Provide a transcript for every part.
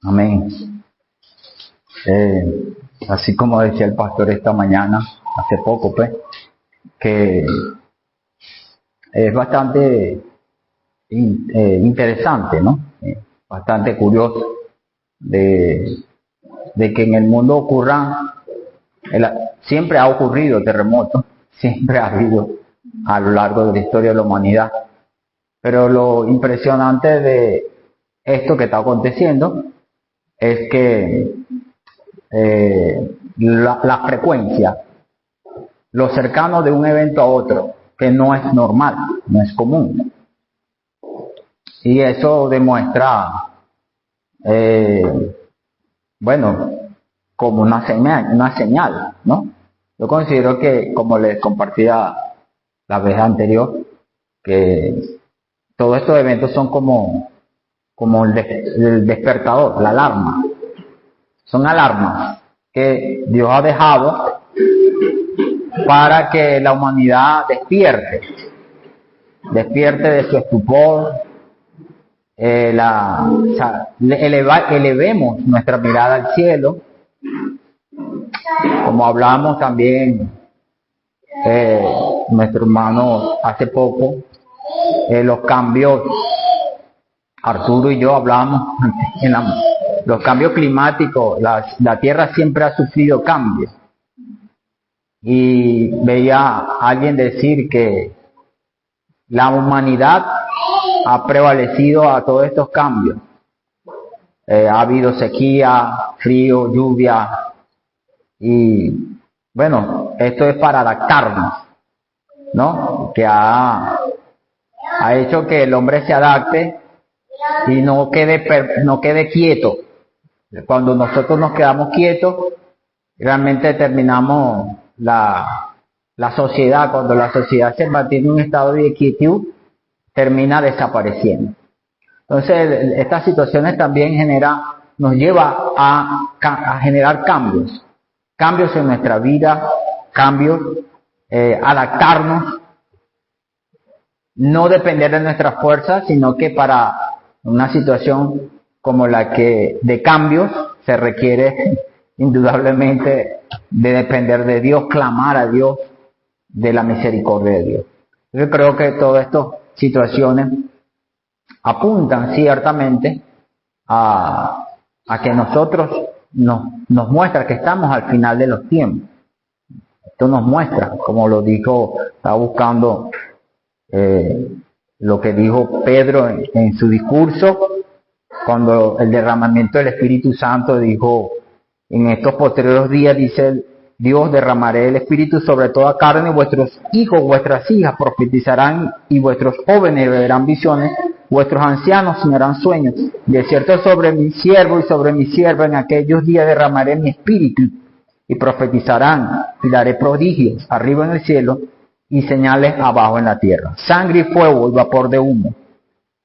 Amén. Así como decía el pastor esta mañana, hace poco, pues, que es bastante interesante, ¿no? Bastante curioso de que en el mundo siempre ha ocurrido terremotos, siempre ha habido a lo largo de la historia de la humanidad. Pero lo impresionante de esto que está aconteciendo es que la frecuencia, lo cercano de un evento a otro, que no es normal, no es común. Y eso demuestra, como una señal, ¿no? Yo considero que, como les compartía la vez anterior, que todos estos eventos son como el despertador, la alarma. Son alarmas que Dios ha dejado para que la humanidad despierte de su estupor, elevemos nuestra mirada al cielo, como hablamos también nuestro hermano hace poco, los cambios. Arturo y yo hablamos los cambios climáticos. La Tierra siempre ha sufrido cambios. Y veía a alguien decir que la humanidad ha prevalecido a todos estos cambios. Ha habido sequía, frío, lluvia. Y bueno, esto es para adaptarnos, ¿no? Que ha hecho que el hombre se adapte y no quede quieto. Cuando nosotros nos quedamos quietos, realmente terminamos la sociedad. Cuando la sociedad se mantiene en un estado de quietud, termina desapareciendo. Entonces, estas situaciones también nos lleva a generar cambios en nuestra vida, adaptarnos, no depender de nuestras fuerzas, sino que para una situación como la que de cambios se requiere indudablemente de depender de Dios, clamar a Dios, de la misericordia de Dios. Yo creo que todas estas situaciones apuntan ciertamente a que nosotros nos muestra que estamos al final de los tiempos. Esto nos muestra, como lo dijo, estaba buscando lo que dijo Pedro en su discurso, cuando el derramamiento del Espíritu Santo dijo: en estos posteriores días, dice Dios, derramaré el Espíritu sobre toda carne, vuestros hijos, vuestras hijas profetizarán, y vuestros jóvenes verán visiones, vuestros ancianos soñarán sueños. De cierto, sobre mi siervo y sobre mi sierva en aquellos días derramaré mi Espíritu, y profetizarán, y daré prodigios arriba en el cielo y señales abajo en la tierra, sangre y fuego y vapor de humo.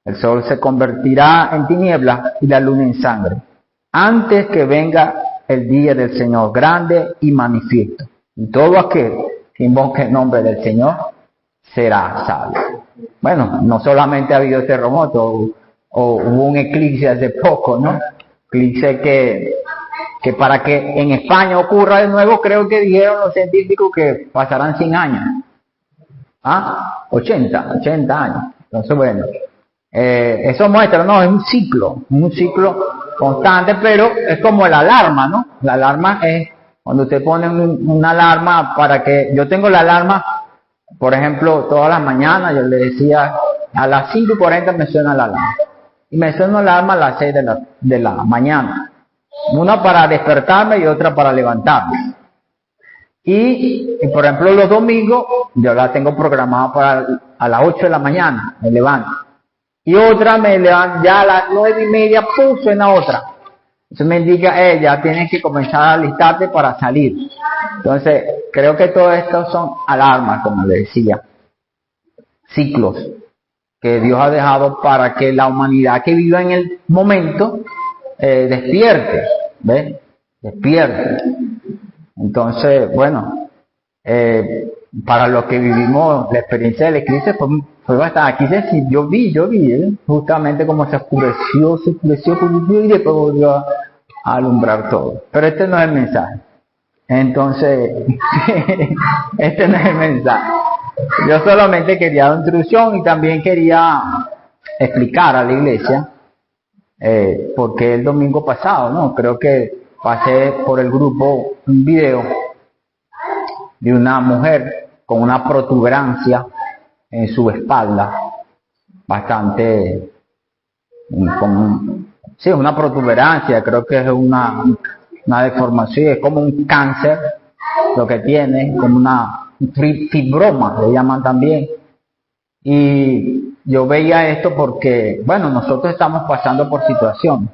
El sol se convertirá en tinieblas y la luna en sangre, antes que venga el día del Señor grande y manifiesto. Y todo aquel que invoque el nombre del Señor será salvo. Bueno, no solamente ha habido terremoto, o hubo un eclipse hace poco, ¿no? Eclipse que para que en España ocurra de nuevo, creo que dijeron los científicos que pasarán 100 años. 80 años. Entonces, bueno, eso muestra, no, es un ciclo constante, pero es como la alarma, ¿no? La alarma es cuando usted pone una alarma para que, yo tengo la alarma, por ejemplo, todas las mañanas, yo le decía, a las 5:40 me suena la alarma, y me suena la alarma a las 6 de la mañana, una para despertarme y otra para levantarme. Y por ejemplo, los domingos, yo la tengo programada a las 8 de la mañana, me levanto. Y otra me levanta ya a las 9:30, suena otra. Eso me indica, ya tienes que comenzar a alistarte para salir. Entonces, creo que todo esto son alarmas, como le decía. Ciclos que Dios ha dejado para que la humanidad que viva en el momento despierte, ¿ves? Despierte. Entonces, bueno, Para los que vivimos la experiencia del eclipse fue bastante. Aquí yo vi, justamente como se oscureció, y después volvió a alumbrar todo. Pero este no es el mensaje. Entonces, este no es el mensaje. Yo solamente quería dar introducción y también quería explicar a la iglesia, porque el domingo pasado, ¿no? Creo que pasé por el grupo un video de una mujer con una protuberancia en su espalda, bastante, una protuberancia, creo que es una deformación, es como un cáncer lo que tiene, como una fibroma, le llaman también. Y yo veía esto porque, bueno, nosotros estamos pasando por situación,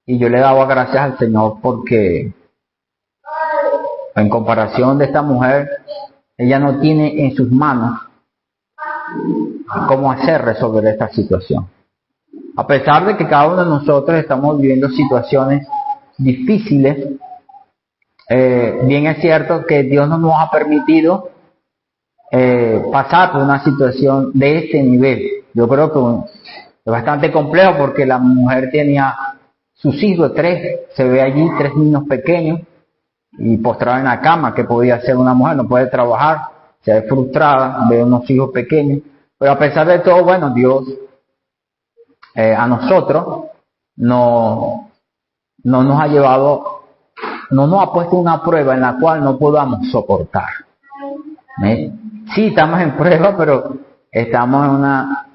y yo le daba gracias al Señor porque en comparación de esta mujer, ella no tiene en sus manos cómo resolver esta situación. A pesar de que cada uno de nosotros estamos viviendo situaciones difíciles, bien es cierto que Dios no nos ha permitido pasar por una situación de este nivel. Yo creo que es bastante complejo porque la mujer tenía sus hijos, 3, se ve allí 3 niños pequeños, y postrada en la cama, que podía hacer una mujer, no puede trabajar, se ve frustrada, ve unos hijos pequeños, pero a pesar de todo, bueno, Dios a nosotros no nos ha llevado, no nos ha puesto una prueba en la cual no podamos soportar. Sí, estamos en prueba, pero estamos en una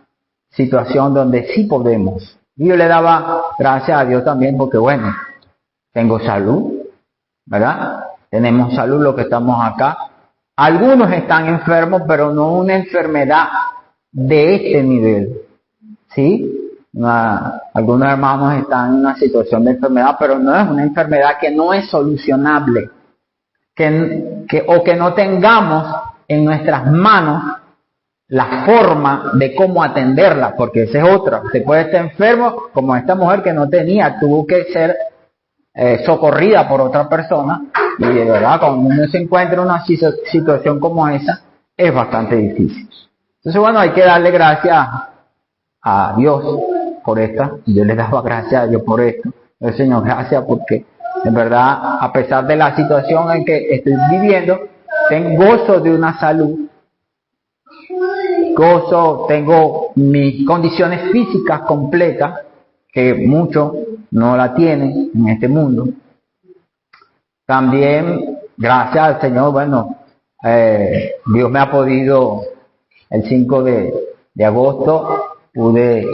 situación donde sí podemos. Y yo le daba gracias a Dios también porque, bueno, tengo salud, ¿verdad? Tenemos salud los que estamos acá. Algunos están enfermos, pero no una enfermedad de este nivel, ¿sí? Algunos hermanos están en una situación de enfermedad, pero no es una enfermedad que no es solucionable, o que no tengamos en nuestras manos la forma de cómo atenderla, porque esa es otra. Se puede estar enfermo, como esta mujer que no tenía, tuvo que ser socorrida por otra persona, y de verdad cuando uno se encuentra en una situación como esa es bastante difícil. Entonces, bueno, hay que darle gracias a Dios por esta, y yo le daba gracias a Dios por esto. El Señor, gracias porque en verdad, a pesar de la situación en que estoy viviendo, tengo gozo de una salud, tengo mis condiciones físicas completas, que muchos no la tienen en este mundo. También, gracias al Señor, bueno, Dios me ha podido, el 5 de agosto, pude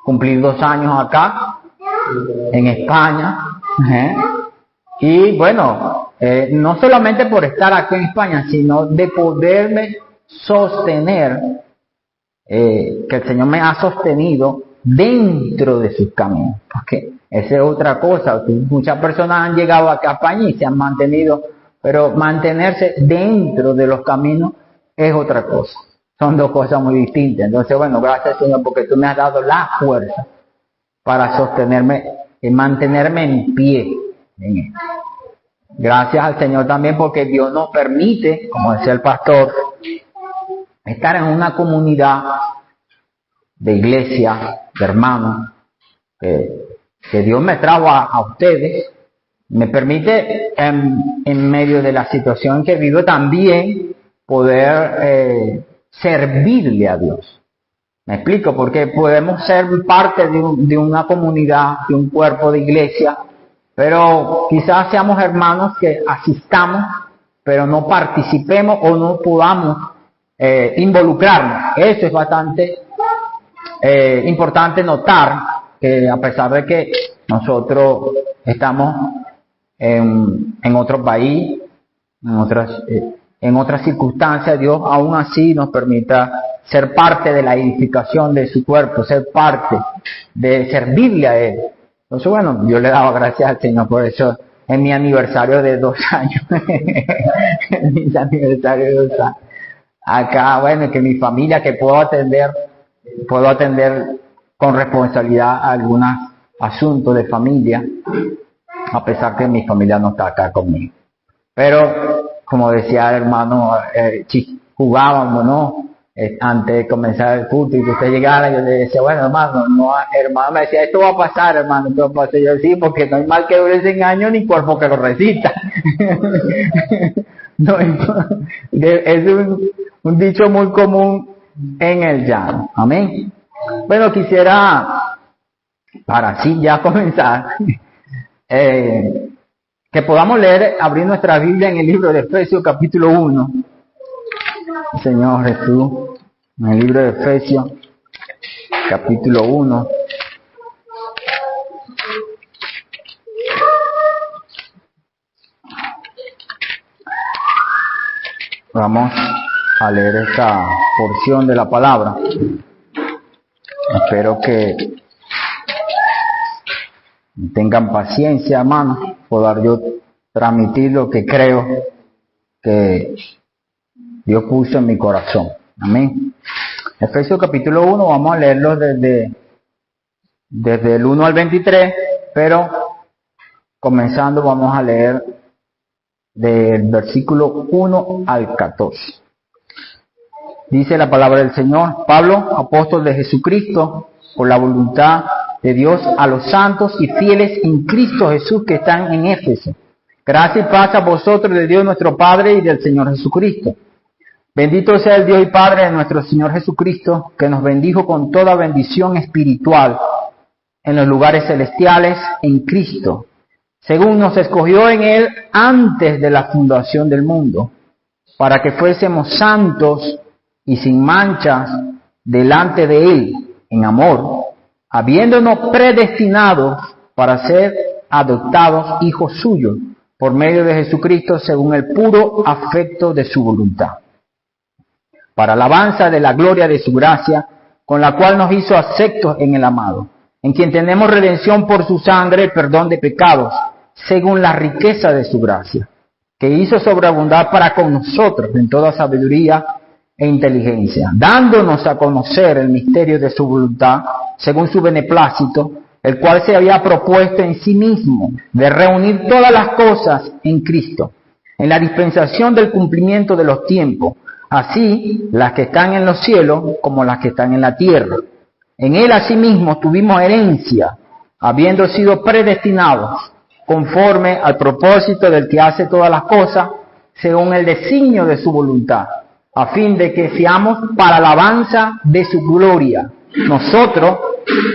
cumplir 2 años acá, en España. Y bueno, no solamente por estar aquí en España, sino de poderme sostener, que el Señor me ha sostenido dentro de sus caminos, porque esa es otra cosa. Muchas personas han llegado acá a España y se han mantenido, pero mantenerse dentro de los caminos es otra cosa, son 2 cosas muy distintas. Entonces, bueno, gracias Señor porque tú me has dado la fuerza para sostenerme y mantenerme en pie en esto. Gracias al Señor también porque Dios nos permite, como decía el pastor, estar en una comunidad de iglesia, de hermanos, que Dios me trajo a ustedes, me permite en medio de la situación que vivo también poder servirle a Dios. Me explico, porque podemos ser parte de una comunidad, de un cuerpo de iglesia, pero quizás seamos hermanos que asistamos, pero no participemos o no podamos involucrarnos. Eso es bastante importante notar, que a pesar de que nosotros estamos en otro país, en otras circunstancias, Dios aún así nos permita ser parte de la edificación de su cuerpo, ser parte de servirle a Él. Entonces, bueno, yo le daba gracias al Señor por eso en mi aniversario de 2 años. En mi aniversario de 2 años. Acá, bueno, que mi familia, que puedo atender con responsabilidad algunos asuntos de familia, a pesar que mi familia no está acá conmigo. Pero como decía el hermano, jugábamos, ¿no? Antes de comenzar el culto y que usted llegara, yo le decía, bueno, hermano, no, hermano me decía, esto va a pasar, hermano, esto va a pasar. Yo sí, porque no hay mal que dure 100 años ni cuerpo que lo resista. No, es un dicho muy común en el llano. Amén. Bueno, quisiera, para así ya comenzar, que podamos leer, abrir nuestra Biblia en el libro de Efesios capítulo 1. Señor Jesús, en el libro de Efesios capítulo 1. Vamos a leer esta porción de la palabra. Espero que tengan paciencia, hermanos, poder yo transmitir lo que creo que Dios puso en mi corazón. Amén. Efesios capítulo 1, vamos a leerlo desde el 1 al 23, pero comenzando vamos a leer del versículo 1 al 14. Dice la palabra del Señor: Pablo, apóstol de Jesucristo, por la voluntad de Dios, a los santos y fieles en Cristo Jesús que están en Éfeso. Gracia y paz a vosotros de Dios nuestro Padre y del Señor Jesucristo. Bendito sea el Dios y Padre de nuestro Señor Jesucristo, que nos bendijo con toda bendición espiritual en los lugares celestiales en Cristo, según nos escogió en Él antes de la fundación del mundo, para que fuésemos santos y sin manchas delante de Él en amor, habiéndonos predestinados para ser adoptados hijos suyos por medio de Jesucristo según el puro afecto de su voluntad, para alabanza de la gloria de su gracia, con la cual nos hizo aceptos en el amado, en quien tenemos redención por su sangre, el perdón de pecados, según la riqueza de su gracia, que hizo sobreabundar para con nosotros en toda sabiduría e inteligencia, dándonos a conocer el misterio de su voluntad, según su beneplácito, el cual se había propuesto en sí mismo, de reunir todas las cosas en Cristo, en la dispensación del cumplimiento de los tiempos, así las que están en los cielos como las que están en la tierra. En Él asimismo tuvimos herencia, habiendo sido predestinados, conforme al propósito del que hace todas las cosas, según el designio de su voluntad, a fin de que seamos para alabanza de su gloria. Nosotros,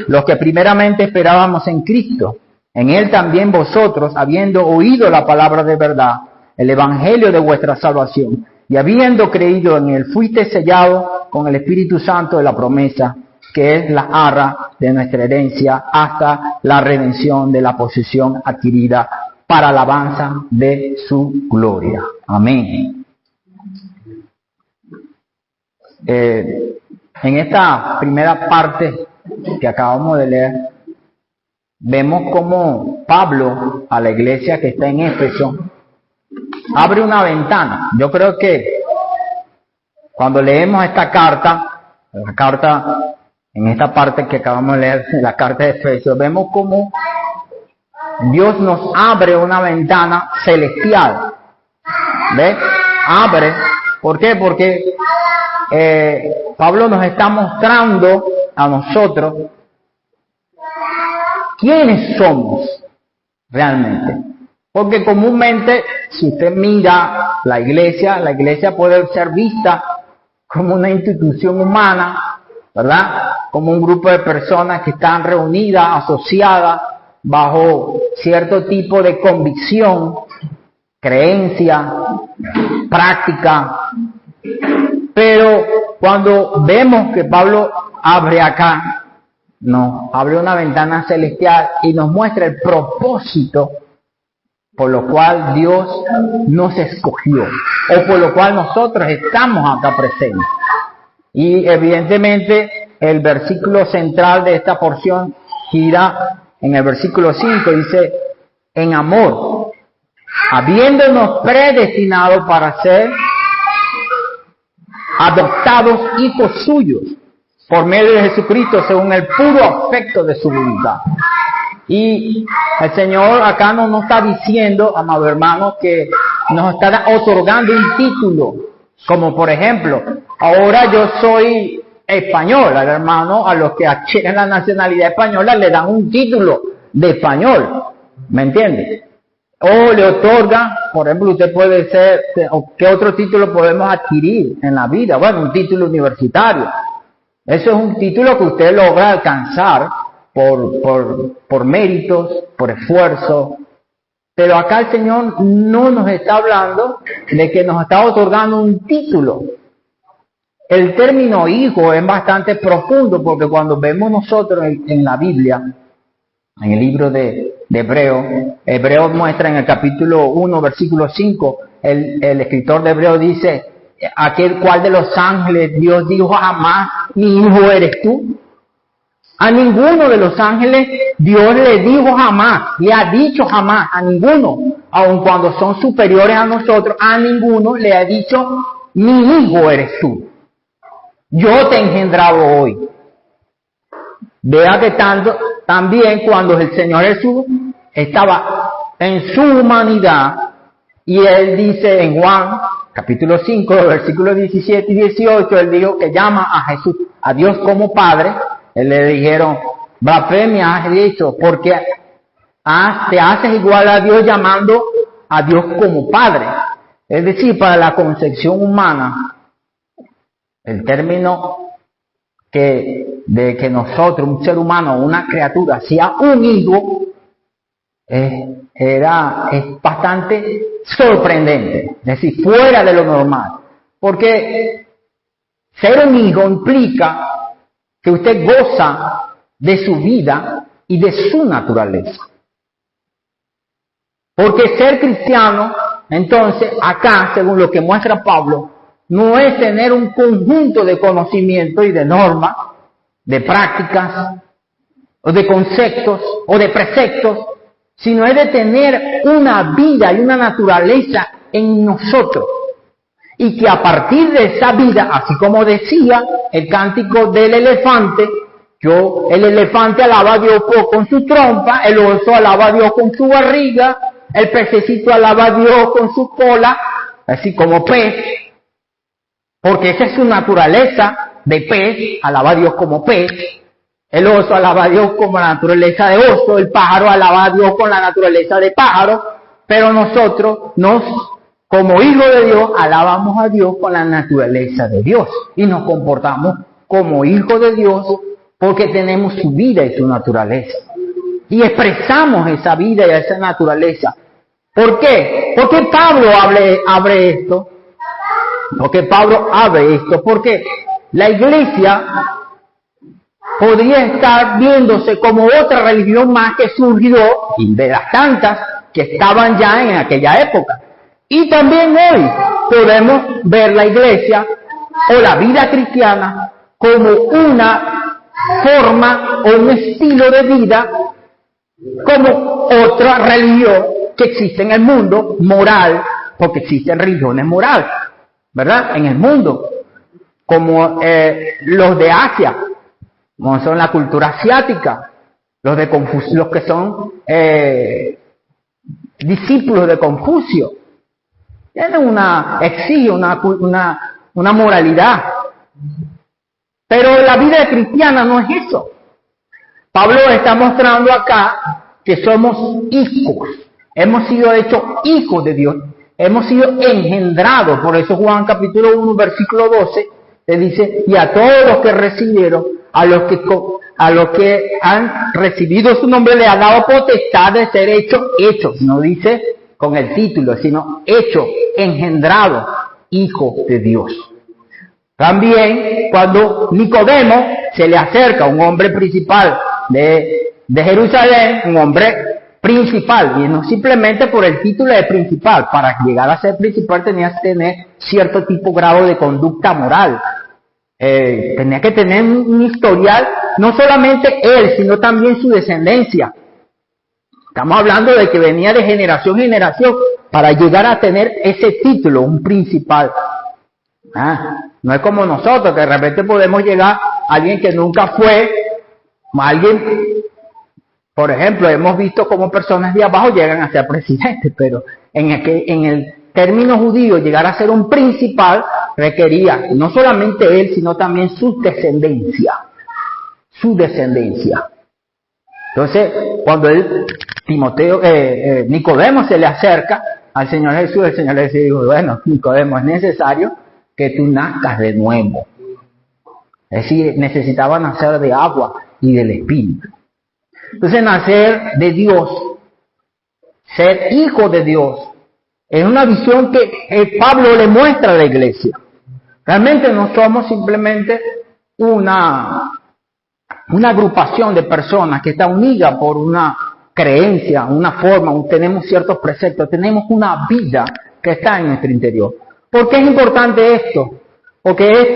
los que primeramente esperábamos en Cristo, en Él también vosotros, habiendo oído la palabra de verdad, el evangelio de vuestra salvación, y habiendo creído en Él, fuiste sellado con el Espíritu Santo de la promesa, que es la arra de nuestra herencia, hasta la redención de la posesión adquirida para alabanza de su gloria. Amén. En esta primera parte que acabamos de leer, vemos cómo Pablo, a la iglesia que está en Éfeso, abre una ventana. Yo creo que cuando leemos esta carta, la carta en esta parte que acabamos de leer, la carta de Efesios, vemos cómo Dios nos abre una ventana celestial. ¿Ves? Abre. ¿Por qué? Porque Pablo nos está mostrando a nosotros quiénes somos realmente. Porque comúnmente, si usted mira la iglesia puede ser vista como una institución humana, ¿verdad? Como un grupo de personas que están reunidas, asociadas, bajo cierto tipo de convicción, creencia, práctica. Pero cuando vemos que Pablo abre acá, abre una ventana celestial y nos muestra el propósito por lo cual Dios nos escogió, o por lo cual nosotros estamos acá presentes. Y evidentemente el versículo central de esta porción gira en el versículo 5, dice, en amor, habiéndonos predestinado para ser adoptados hijos suyos, por medio de Jesucristo, según el puro afecto de su voluntad. Y el Señor acá no nos está diciendo, amado hermano, que nos está otorgando un título, como por ejemplo, ahora yo soy español, al hermano, a los que adquieren la nacionalidad española le dan un título de español, ¿me entiende? O le otorgan, por ejemplo, usted puede ser, ¿qué otro título podemos adquirir en la vida? Bueno, un título universitario. Eso es un título que usted logra alcanzar por méritos, por esfuerzo. Pero acá el Señor no nos está hablando de que nos está otorgando un título. El término hijo es bastante profundo porque cuando vemos nosotros en la Biblia, en el libro de Hebreos muestra en el capítulo 1, versículo 5, el escritor de Hebreos dice, aquel cual de los ángeles Dios dijo jamás, mi hijo eres tú. A ninguno de los ángeles Dios le dijo jamás, le ha dicho jamás, a ninguno, aun cuando son superiores a nosotros, a ninguno le ha dicho, mi hijo eres tú. Yo te he engendrado hoy. Vea que también cuando el Señor Jesús estaba en su humanidad, y Él dice en Juan, capítulo 5, versículos 17 y 18, Él dijo que llama a Jesús, a Dios como Padre. Él le dijeron, me has dicho, porque te haces igual a Dios llamando a Dios como Padre. Es decir, para la concepción humana, el término de que nosotros, un ser humano, una criatura, sea un hijo, es bastante sorprendente, es decir, fuera de lo normal. Porque ser un hijo implica que usted goza de su vida y de su naturaleza. Porque ser cristiano, entonces, acá, según lo que muestra Pablo, no es tener un conjunto de conocimientos y de normas, de prácticas, o de conceptos, o de preceptos, sino es de tener una vida y una naturaleza en nosotros. Y que a partir de esa vida, así como decía el cántico del elefante, el elefante alaba a Dios con su trompa, el oso alaba a Dios con su barriga, el pececito alaba a Dios con su cola, así como pez, porque esa es su naturaleza de pez, alaba a Dios como pez. El oso alaba a Dios como la naturaleza de oso, el pájaro alaba a Dios con la naturaleza de pájaro, pero nosotros como hijos de Dios, alabamos a Dios con la naturaleza de Dios y nos comportamos como hijos de Dios porque tenemos su vida y su naturaleza. Y expresamos esa vida y esa naturaleza. ¿Por qué? ¿Por qué Pablo abre esto? Porque Pablo abre esto, porque la iglesia podría estar viéndose como otra religión más que surgió, y de las tantas que estaban ya en aquella época. Y también hoy podemos ver la iglesia o la vida cristiana como una forma o un estilo de vida, como otra religión que existe en el mundo, moral, porque existen religiones morales, ¿verdad? En el mundo, como los de Asia, como son la cultura asiática, los que son discípulos de Confucio. Tienen exige una moralidad. Pero la vida cristiana no es eso. Pablo está mostrando acá que somos hijos. Hemos sido hechos hijos de Dios. Hemos sido engendrados. Por eso Juan capítulo 1, versículo 12, le dice, y a todos los que recibieron, a los que han recibido su nombre, le ha dado potestad de ser hechos. No dice con el título, sino hecho, engendrado, hijo de Dios. También cuando Nicodemo se le acerca, un hombre principal de Jerusalén, un hombre principal, y no simplemente por el título de principal, para llegar a ser principal tenía que tener cierto grado de conducta moral, tenía que tener un historial, no solamente él, sino también su descendencia. Estamos hablando de que venía de generación en generación para llegar a tener ese título, un principal. No es como nosotros, que de repente podemos llegar a alguien que nunca fue, por ejemplo, hemos visto cómo personas de abajo llegan a ser presidentes, pero en término judío, llegar a ser un principal, requería no solamente él, sino también su descendencia. Su descendencia. Entonces, cuando Nicodemo se le acerca al Señor Jesús, el Señor le dice, bueno, Nicodemo, es necesario que tú nazcas de nuevo. Es decir, necesitaba nacer de agua y del Espíritu. Entonces, nacer de Dios, ser hijo de Dios, es una visión que Pablo le muestra a la iglesia. Realmente no somos simplemente una agrupación de personas que está unida por una creencia, una forma, tenemos ciertos preceptos, tenemos una vida que está en nuestro interior. ¿Por qué es importante esto? Porque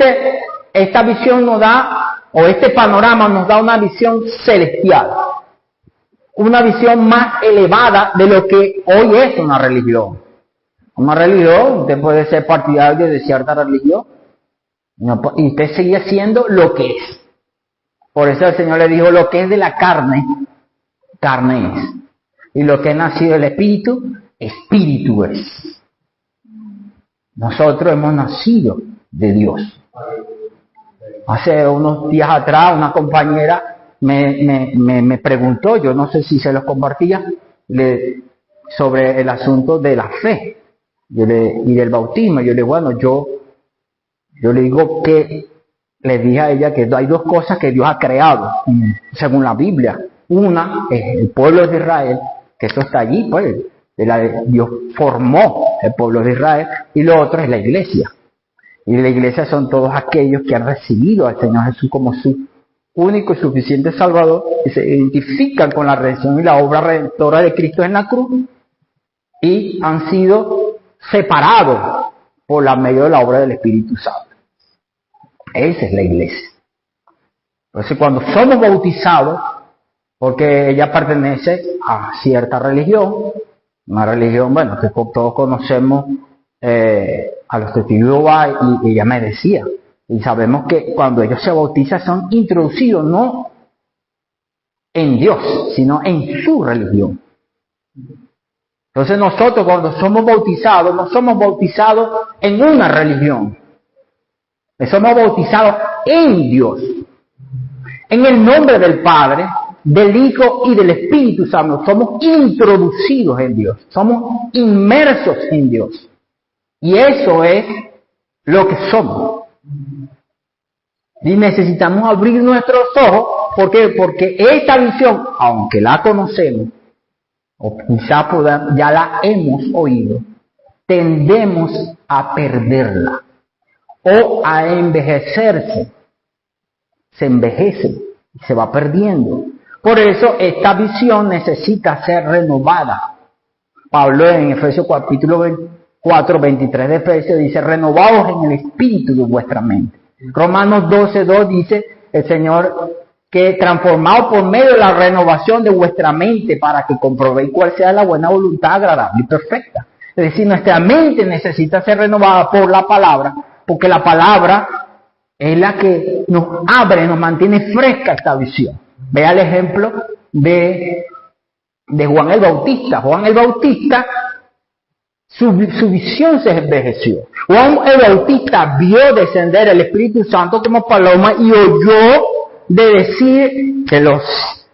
esta visión nos da, o este panorama nos da una visión celestial, una visión más elevada de lo que hoy es una religión. Una religión, usted puede ser partidario de cierta religión, y usted sigue siendo lo que es. Por eso el Señor le dijo, lo que es de la carne, carne es. Y lo que es nacido del Espíritu, Espíritu es. Nosotros hemos nacido de Dios. Hace unos días atrás una compañera me preguntó, yo no sé si se los compartía, sobre el asunto de la fe y del bautismo. Yo le digo, bueno, yo le digo que le dije a ella que hay dos cosas que Dios ha creado, según la Biblia. Una es el pueblo de Israel, que eso está allí, pues, Dios formó el pueblo de Israel, y lo otro es la iglesia. Y la iglesia son todos aquellos que han recibido al Señor Jesús como su único y suficiente Salvador, que se identifican con la redención y la obra redentora de Cristo en la cruz, y han sido separados por la medio de la obra del Espíritu Santo. Esa es la iglesia. Entonces, cuando somos bautizados, porque ella pertenece a cierta religión, una religión, bueno, que todos conocemos, a los testigos de Jehová, y ella me decía, y sabemos que cuando ellos se bautizan son introducidos no en Dios, sino en su religión. Entonces nosotros cuando somos bautizados, no somos bautizados en una religión, somos bautizados en Dios, en el nombre del Padre, del Hijo y del Espíritu Santo. Somos introducidos en Dios, somos inmersos en Dios. Y eso es lo que somos. Y necesitamos abrir nuestros ojos. ¿Por qué? Porque esta visión, aunque la conocemos, o quizá ya la hemos oído, tendemos a perderla o a envejecerse. Se envejece y se va perdiendo. Por eso esta visión necesita ser renovada. Pablo en Efesios capítulo 4, 23 de Efesios dice, renovaos en el espíritu de vuestra mente. Romanos 12:2 dice el Señor que transformaos por medio de la renovación de vuestra mente para que comprobéis cuál sea la buena voluntad agradable y perfecta. Es decir, nuestra mente necesita ser renovada por la palabra, porque la palabra es la que nos abre, nos mantiene fresca esta visión. Vea el ejemplo de Juan el Bautista. Juan el Bautista, su visión se envejeció. Juan el Bautista vio descender el Espíritu Santo como paloma y oyó de decir,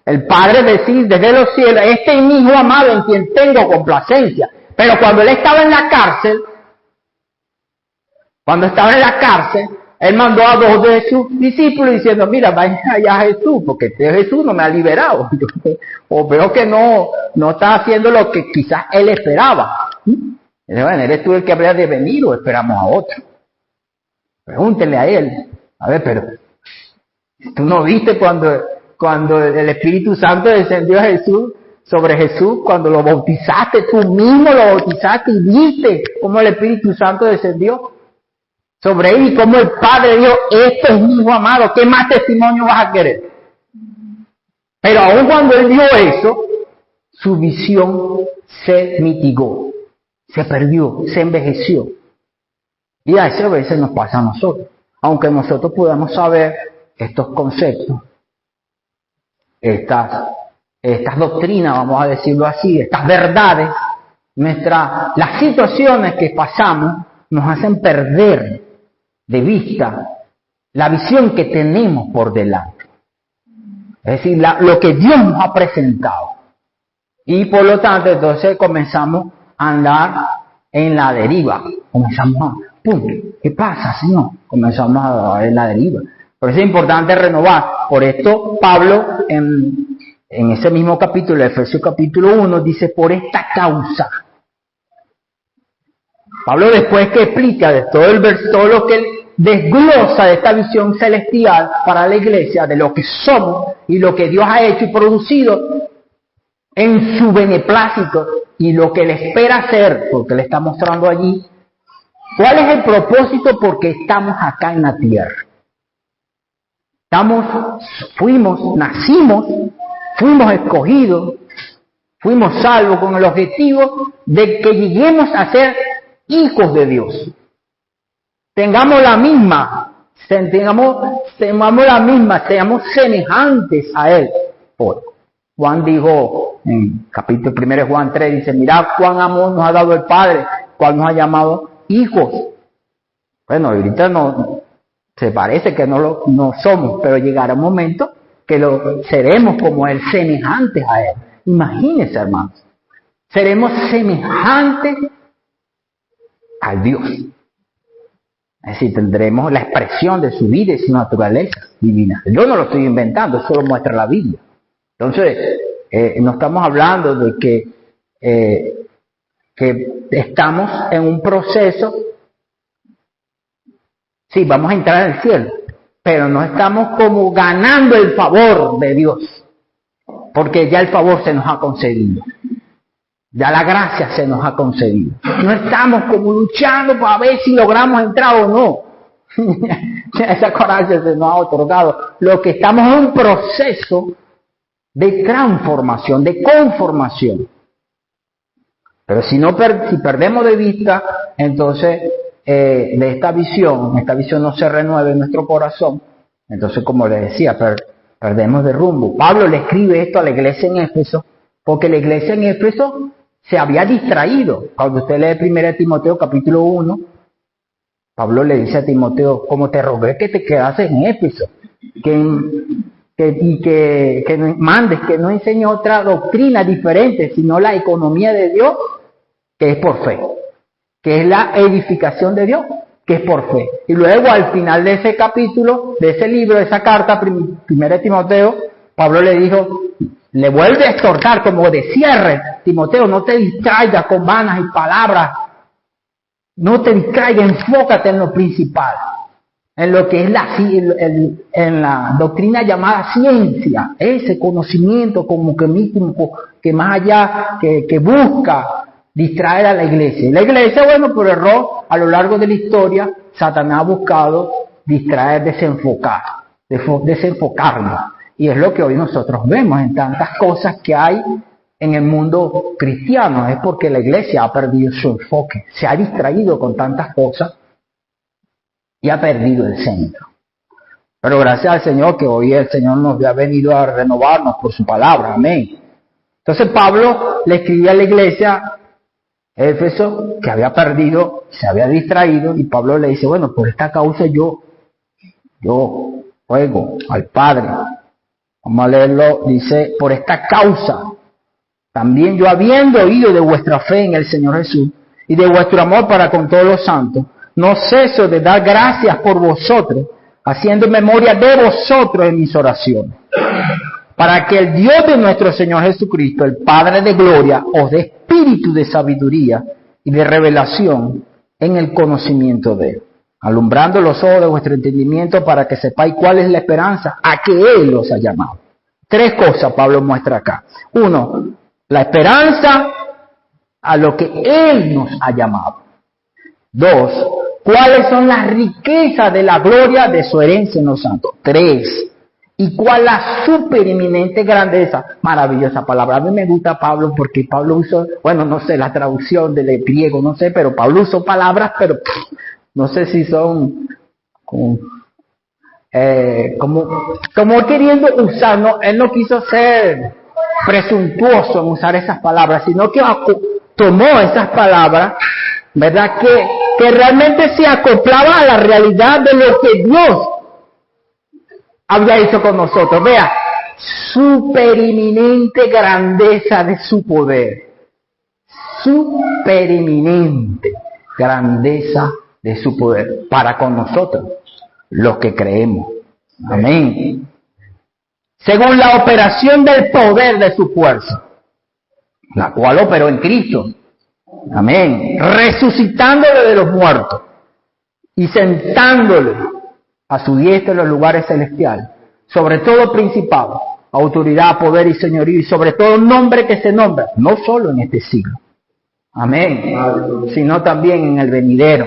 el Padre decir desde los cielos, este es mi Hijo amado en quien tengo complacencia. Pero cuando él estaba en la cárcel, él mandó a 2 de sus discípulos diciendo, mira, vayan allá a Jesús, porque este Jesús no me ha liberado. O veo que no está haciendo lo que quizás él esperaba. Bueno, ¿eres tú el que habría de venir o esperamos a otro? Pregúntenle a él. A ver, pero ¿tú no viste cuando el Espíritu Santo descendió a Jesús, sobre Jesús, cuando lo bautizaste? Tú mismo lo bautizaste y viste cómo el Espíritu Santo descendió sobre él y cómo el Padre dijo, este es mi Hijo amado, ¿qué más testimonio vas a querer? Pero aun cuando él dio eso, su visión se mitigó, se perdió, se envejeció. Y a veces nos pasa a nosotros. Aunque nosotros podamos saber estos conceptos, estas doctrinas, vamos a decirlo así, estas verdades, Las situaciones que pasamos nos hacen perder de vista la visión que tenemos por delante. Es decir, lo que Dios nos ha presentado. Y por lo tanto, entonces comenzamos a andar en la deriva. Comenzamos a, punto, ¿qué pasa, Señor? Comenzamos a dar en la deriva. Por eso es importante renovar. Por esto, Pablo, en ese mismo capítulo, Efesios capítulo 1, dice, por esta causa. Pablo, después que explica de todo lo que él desglosa de esta visión celestial para la iglesia, de lo que somos y lo que Dios ha hecho y producido en su beneplácito y lo que él espera hacer, porque le está mostrando allí, ¿cuál es el propósito por qué estamos acá en la tierra? Nacimos, fuimos escogidos, fuimos salvos con el objetivo de que lleguemos a ser hijos de Dios. Seamos semejantes a Él. Juan dijo, en capítulo 1 de Juan 3, dice, mirad cuán amor nos ha dado el Padre, cuán nos ha llamado hijos. Bueno, ahorita se parece que no somos, pero llegará un momento que seremos como Él, semejantes a Él. Imagínense, hermanos, seremos semejantes a Dios. Es decir, tendremos la expresión de su vida y su naturaleza divina. Yo no lo estoy inventando, eso lo muestra la Biblia. Entonces, no estamos hablando de que estamos en un proceso. Sí, vamos a entrar en el cielo, pero no estamos como ganando el favor de Dios, porque ya el favor se nos ha concedido. Ya la gracia se nos ha concedido. No estamos como luchando para ver si logramos entrar o no. Esa gracia se nos ha otorgado. Lo que estamos es un proceso de transformación, de conformación. Pero si perdemos de vista, entonces de esta visión no se renueva en nuestro corazón, entonces, como les decía, perdemos de rumbo. Pablo le escribe esto a la iglesia en Éfeso, porque la iglesia en Éfeso se había distraído. Cuando usted lee 1 Timoteo capítulo 1, Pablo le dice a Timoteo, como te rogué que te quedases en Éfeso, que mandes, que no enseñe otra doctrina diferente, sino la economía de Dios, que es por fe, que es la edificación de Dios, que es por fe. Y luego al final de ese capítulo, de ese libro, de esa carta, 1 Timoteo, Pablo le dijo, le vuelve a exhortar como de cierre, Timoteo, no te distraigas con vanas y palabras, no te distraigas, enfócate en lo principal, en lo que es en la doctrina llamada ciencia, ese conocimiento como que más allá, que busca distraer a la iglesia. Y la iglesia, bueno, por error, a lo largo de la historia, Satanás ha buscado distraer, desenfocarnos. Y es lo que hoy nosotros vemos en tantas cosas que hay en el mundo cristiano. Es porque la iglesia ha perdido su enfoque, se ha distraído con tantas cosas y ha perdido el centro. Pero gracias al Señor que hoy el Señor nos ha venido a renovarnos por su palabra. Amén. Entonces Pablo le escribía a la iglesia Éfeso que había perdido, se había distraído, y Pablo le dice, bueno, por esta causa yo ruego al Padre. Vamos a leerlo, dice, por esta causa, también yo habiendo oído de vuestra fe en el Señor Jesús y de vuestro amor para con todos los santos, no ceso de dar gracias por vosotros, haciendo memoria de vosotros en mis oraciones, para que el Dios de nuestro Señor Jesucristo, el Padre de gloria, os dé espíritu de sabiduría y de revelación en el conocimiento de Él, alumbrando los ojos de vuestro entendimiento para que sepáis cuál es la esperanza a que Él os ha llamado. Tres cosas Pablo muestra acá. Uno, la esperanza a lo que Él nos ha llamado. Dos, cuáles son las riquezas de la gloria de su herencia en los santos. Tres, y cuál la supereminente grandeza. Maravillosa palabra. A mí me gusta Pablo porque Pablo usó, bueno, no sé, la traducción del griego, no sé, pero Pablo usó palabras, pero no sé si son como queriendo usar, no, él no quiso ser presuntuoso en usar esas palabras, sino que tomó esas palabras, ¿verdad? Que realmente se acoplaba a la realidad de lo que Dios había hecho con nosotros. Vea, supereminente grandeza de su poder. Supereminente grandeza de su poder para con nosotros, los que creemos. Amén. Según la operación del poder de su fuerza, la cual operó en Cristo. Amén. Resucitándole de los muertos y sentándole a su diestra en los lugares celestiales, sobre todo principado, autoridad, poder y señorío, y sobre todo nombre que se nombra, no solo en este siglo. Amén. Sino también en el venidero.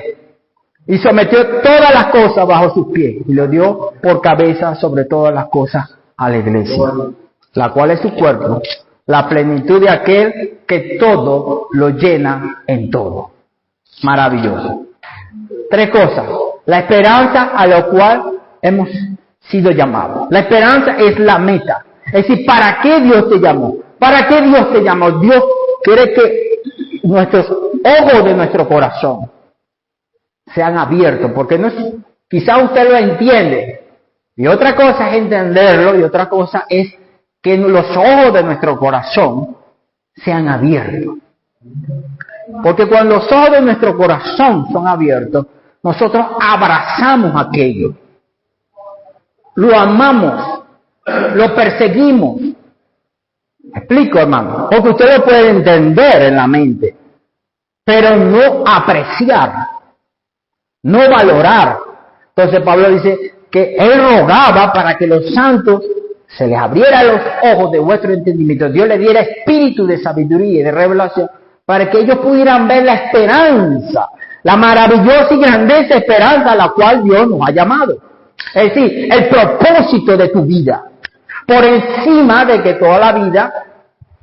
Y sometió todas las cosas bajo sus pies y lo dio por cabeza sobre todas las cosas a la iglesia, la cual es su cuerpo, la plenitud de aquel que todo lo llena en todo. Maravilloso. 3 cosas. La esperanza a la cual hemos sido llamados. La esperanza es la meta. Es decir, ¿para qué Dios te llamó? ¿Para qué Dios te llamó? Dios quiere que nuestros ojos de nuestro corazón sean abiertos, porque no es, quizá usted lo entiende, y otra cosa es entenderlo, y otra cosa es que los ojos de nuestro corazón sean abiertos. Porque cuando los ojos de nuestro corazón son abiertos, nosotros abrazamos aquello, lo amamos, lo perseguimos. ¿Me explico, hermano? Porque usted lo puede entender en la mente, pero no apreciar, no valorar. Entonces Pablo dice que él rogaba para que los santos se les abriera los ojos de vuestro entendimiento, Dios les diera espíritu de sabiduría y de revelación, para que ellos pudieran ver la esperanza, la maravillosa y grandiosa esperanza a la cual Dios nos ha llamado. Es decir, el propósito de tu vida, por encima de que toda la vida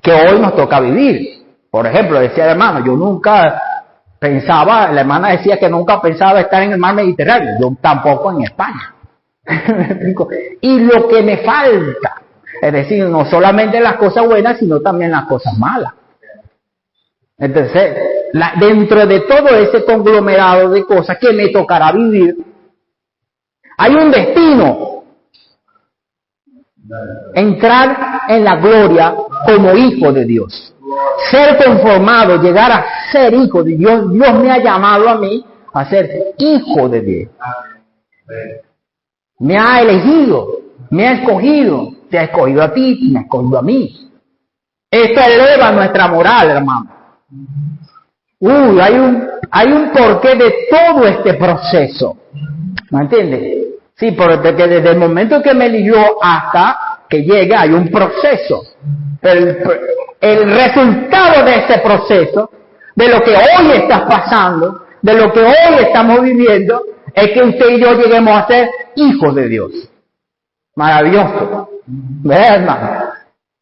que hoy nos toca vivir. Por ejemplo, decía el hermano, yo nunca pensaba, la hermana decía que nunca pensaba estar en el mar Mediterráneo, yo tampoco en España. Y lo que me falta, es decir, no solamente las cosas buenas, sino también las cosas malas. Entonces, dentro de todo ese conglomerado de cosas que me tocará vivir, hay un destino: entrar en la gloria como hijo de Dios, ser conformado, llegar a ser hijo de Dios. Dios me ha llamado a mí a ser hijo de Dios. Me ha elegido, me ha escogido, te ha escogido a ti, me ha escogido a mí. Esto eleva nuestra moral, hermano. Hay un porqué de todo este proceso. ¿Me entiendes? Sí, porque desde el momento que me eligió hasta que llegue hay un proceso. El resultado de ese proceso, de lo que hoy está pasando, de lo que hoy estamos viviendo, es que usted y yo lleguemos a ser hijos de Dios. Maravilloso. ¿Verdad, hermano?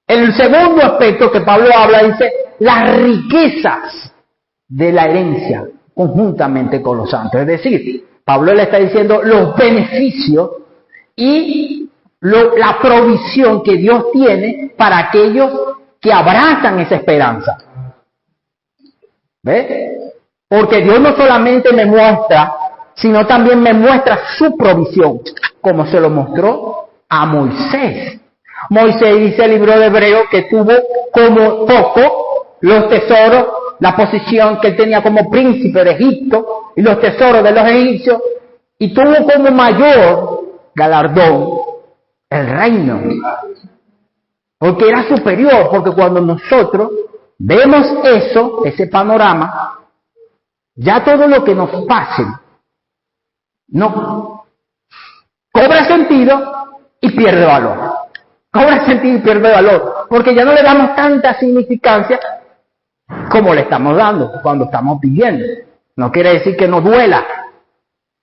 El segundo aspecto que Pablo habla dice, las riquezas de la herencia conjuntamente con los santos. Es decir, Pablo le está diciendo los beneficios y la provisión que Dios tiene para aquellos que abrazan esa esperanza. ¿Ves? Porque Dios no solamente me muestra, sino también me muestra su provisión, como se lo mostró a Moisés. Moisés, dice el libro de Hebreos, que tuvo como poco los tesoros, la posición que él tenía como príncipe de Egipto y los tesoros de los egipcios, y tuvo como mayor galardón el reino, porque era superior. Porque cuando nosotros vemos eso, ese panorama, ya todo lo que nos pase no cobra sentido y pierde valor. Cobra sentido y pierde valor, porque ya no le damos tanta significancia como le estamos dando cuando estamos pidiendo. No quiere decir que nos duela,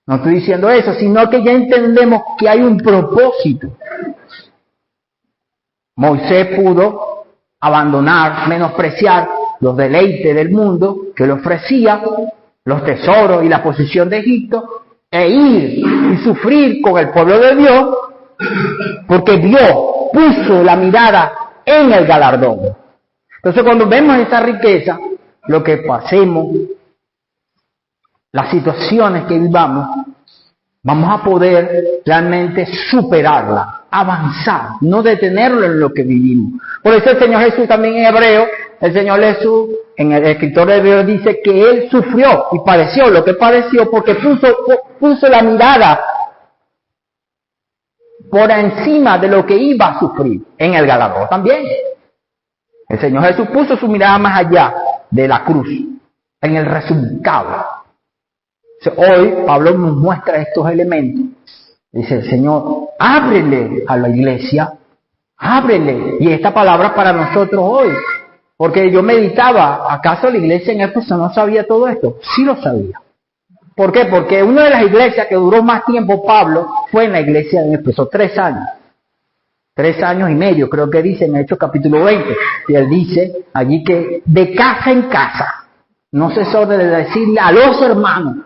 no estoy diciendo eso, sino que ya entendemos que hay un propósito. Moisés pudo abandonar, menospreciar los deleites del mundo que le ofrecía, los tesoros y la posición de Egipto, e ir y sufrir con el pueblo de Dios, porque Dios puso la mirada en el galardón. Entonces, cuando vemos esa riqueza, lo que pasemos, las situaciones que vivamos, vamos a poder realmente superarla, avanzar, no detenerlo en lo que vivimos. Por eso el Señor Jesús también en Hebreo, el Señor Jesús, en el escritor de Hebreo dice que Él sufrió y padeció lo que padeció porque puso la mirada por encima de lo que iba a sufrir. En el Galador también. El Señor Jesús puso su mirada más allá de la cruz, en el resultado. Hoy Pablo nos muestra estos elementos. Dice el Señor, ábrele a la iglesia, ábrele. Y esta palabra para nosotros hoy. Porque yo meditaba, ¿acaso la iglesia en Éfeso no sabía todo esto? Sí lo sabía. ¿Por qué? Porque una de las iglesias que duró más tiempo Pablo fue en la iglesia de Éfeso, 3 años. 3 años y medio, creo que dice en Hechos capítulo 20. Y él dice allí que de casa en casa, no cesó de decirle a los hermanos.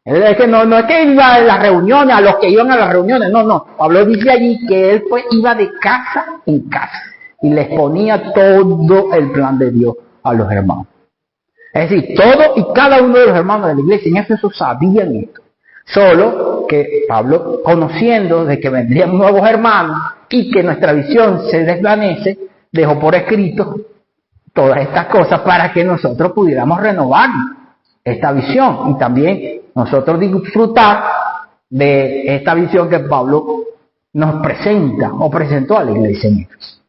Es que no es que iba a las reuniones, a los que iban a las reuniones, no. Pablo dice allí que él iba de casa en casa y les ponía todo el plan de Dios a los hermanos. Es decir, todo y cada uno de los hermanos de la iglesia en Éfeso sabían esto. Solo que Pablo, conociendo de que vendrían nuevos hermanos y que nuestra visión se desvanece, dejó por escrito todas estas cosas para que nosotros pudiéramos renovar esta visión y también nosotros disfrutar de esta visión que Pablo nos presenta o presentó a la iglesia en Éfeso.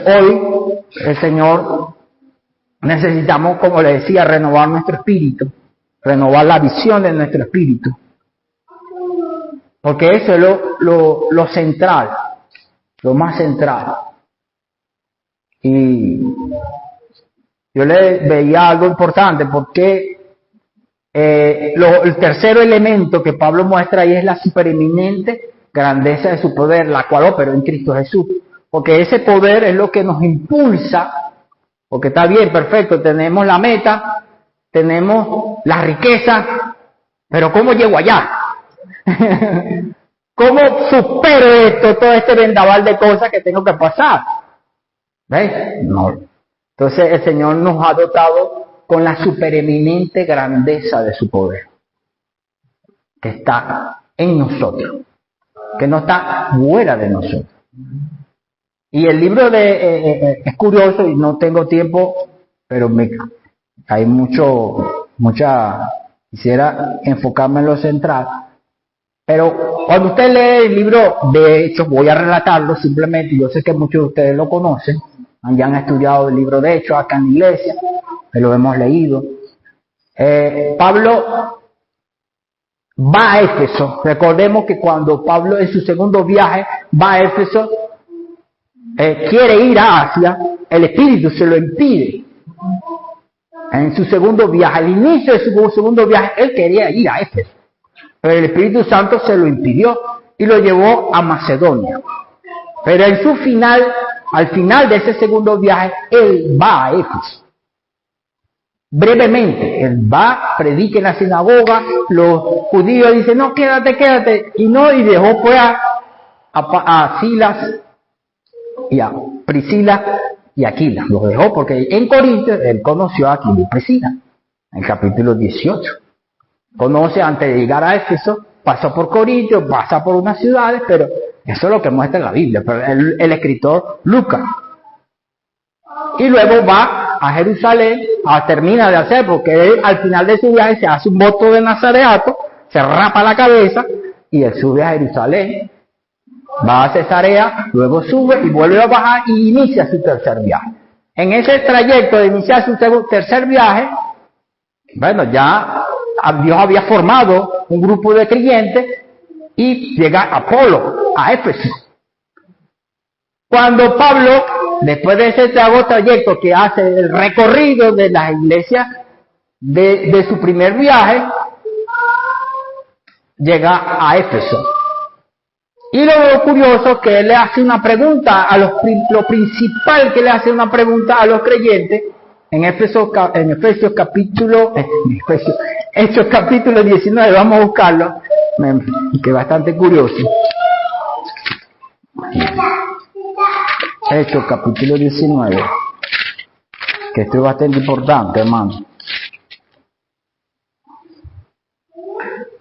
Hoy el Señor necesitamos, como le decía, renovar nuestro espíritu, renovar la visión de nuestro espíritu, porque eso es lo central, lo más central. Y yo le veía algo importante porque el tercer elemento que Pablo muestra ahí es la supereminente grandeza de su poder, la cual operó en Cristo Jesús. Porque ese poder es lo que nos impulsa, porque está bien, perfecto, tenemos la meta, tenemos la riqueza, pero ¿cómo llego allá? ¿Cómo supero todo este vendaval de cosas que tengo que pasar? ¿Ves? No. Entonces el Señor nos ha dotado con la supereminente grandeza de su poder, que está en nosotros, que no está fuera de nosotros. Y el libro es curioso y no tengo tiempo, pero hay quisiera enfocarme en lo central. Pero cuando usted lee el libro de Hechos, voy a relatarlo simplemente, yo sé que muchos de ustedes lo conocen, ya han estudiado el libro de Hechos acá en la iglesia, lo hemos leído. Pablo va a Éfeso. Recordemos que cuando Pablo en su segundo viaje va a Éfeso, quiere ir a Asia, el Espíritu se lo impide. En su segundo viaje, al inicio de su segundo viaje, él quería ir a Éfeso, pero el Espíritu Santo se lo impidió y lo llevó a Macedonia. Pero en su final, al final de ese segundo viaje, él va a Éfeso. Brevemente, él va, predica en la sinagoga, los judíos dicen, no, quédate, y dejó pues a Silas y a Priscila y Aquila. Los dejó porque en Corinto él conoció a Aquila y Priscila, en el capítulo 18. Conoce antes de llegar a Éfeso, pasó por Corinto, pasa por unas ciudades, pero eso es lo que muestra la Biblia, pero el escritor Lucas. Y luego va a Jerusalén, termina de hacer, porque él al final de su viaje se hace un voto de nazareato, se rapa la cabeza y él sube a Jerusalén, va a Cesarea, luego sube y vuelve a bajar y inicia su tercer viaje. En ese trayecto de iniciar su tercer viaje, bueno, ya Dios había formado un grupo de creyentes y llega Apolo a Éfeso. Cuando Pablo, después de ese trayecto que hace el recorrido de las iglesias de su primer viaje, llega a Éfeso. Y lo curioso es que él le hace una pregunta lo principal que le hace una pregunta a los creyentes en Hechos capítulo 19, vamos a buscarlo, que es bastante curioso. Hechos capítulo 19, que esto es bastante importante, hermano.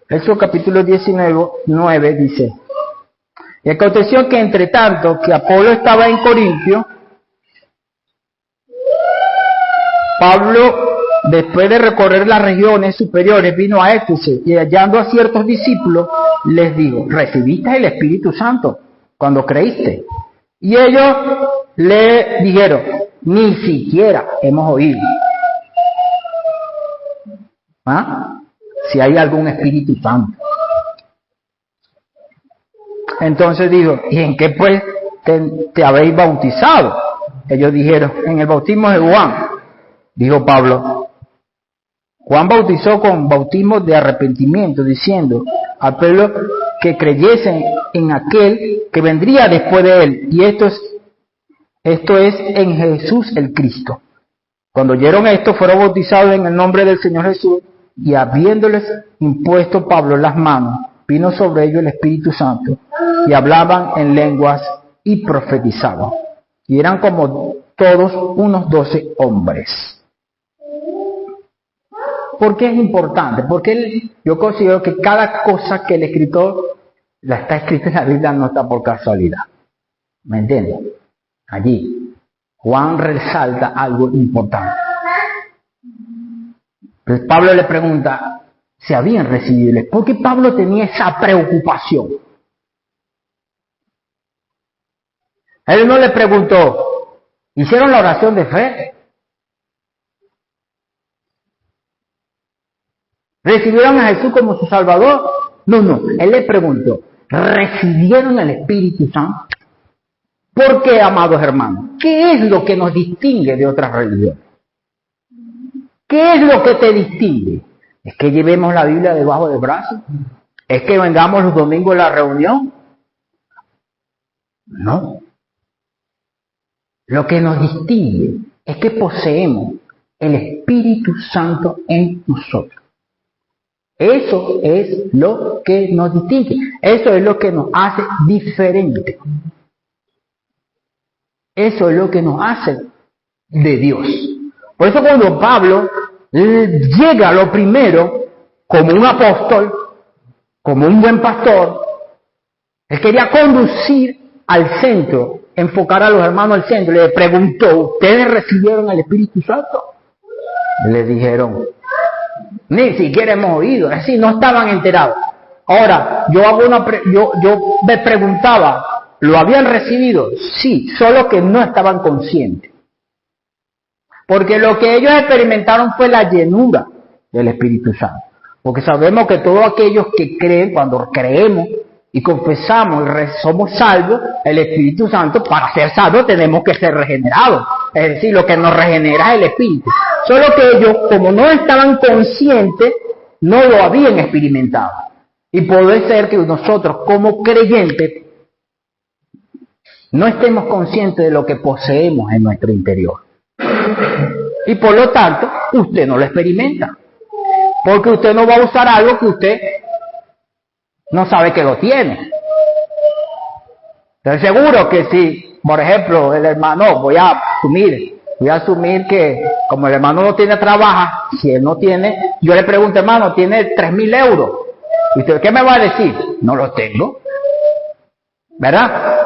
Hechos capítulo 19 dice: y aconteció que entre tanto que Apolo estaba en Corintio, Pablo, después de recorrer las regiones superiores, vino a Éfeso y hallando a ciertos discípulos, les dijo: ¿recibiste el Espíritu Santo cuando creíste? Y ellos le dijeron: ni siquiera hemos oído si hay algún Espíritu Santo. Entonces dijo: ¿y en qué pues te habéis bautizado? Ellos dijeron: en el bautismo de Juan. Dijo Pablo: Juan bautizó con bautismo de arrepentimiento, diciendo al pueblo que creyesen en aquel que vendría después de él, y esto es en Jesús el Cristo. Cuando oyeron esto, fueron bautizados en el nombre del Señor Jesús, y habiéndoles impuesto Pablo las manos, vino sobre ellos el Espíritu Santo, y hablaban en lenguas y profetizaban. Y eran como todos unos 12 hombres. ¿Por qué es importante? Porque yo considero que cada cosa que el escritor la está escrita en la Biblia no está por casualidad. ¿Me entienden? Allí Juan resalta algo importante. Entonces Pablo le pregunta si habían recibido. ¿Por qué Pablo tenía esa preocupación? Él no le preguntó: ¿hicieron la oración de fe? ¿Recibieron a Jesús como su Salvador? No. Él le preguntó: ¿recibieron el Espíritu Santo? ¿Por qué, amados hermanos? ¿Qué es lo que nos distingue de otras religiones? ¿Qué es lo que te distingue? ¿Es que llevemos la Biblia debajo del brazo? ¿Es que vengamos los domingos a la reunión? No. Lo que nos distingue es que poseemos el Espíritu Santo en nosotros. Eso es lo que nos distingue. Eso es lo que nos hace diferente. Eso es lo que nos hace de Dios. Por eso cuando Pablo llega lo primero, como un apóstol, como un buen pastor, él quería conducir al centro, enfocar a los hermanos al centro. Le preguntó: ¿ustedes recibieron el Espíritu Santo? Le dijeron: ni siquiera hemos oído. Es decir, no estaban enterados. Ahora, yo me preguntaba: ¿lo habían recibido? Sí, solo que no estaban conscientes. Porque lo que ellos experimentaron fue la llenura del Espíritu Santo. Porque sabemos que todos aquellos que creen, cuando creemos y confesamos y somos salvos, el Espíritu Santo, para ser salvos tenemos que ser regenerados. Es decir, lo que nos regenera es el Espíritu. Solo que ellos, como no estaban conscientes, no lo habían experimentado. Y puede ser que nosotros, como creyentes, no estemos conscientes de lo que poseemos en nuestro interior. Y por lo tanto, usted no lo experimenta. Porque usted no va a usar algo que usted no sabe que lo tiene. Estoy seguro que si, por ejemplo, el hermano, voy a asumir que como el hermano no tiene trabajo, si él no tiene, yo le pregunto: hermano, ¿tiene 3,000 euros? ¿Y usted qué me va a decir? No lo tengo. ¿Verdad?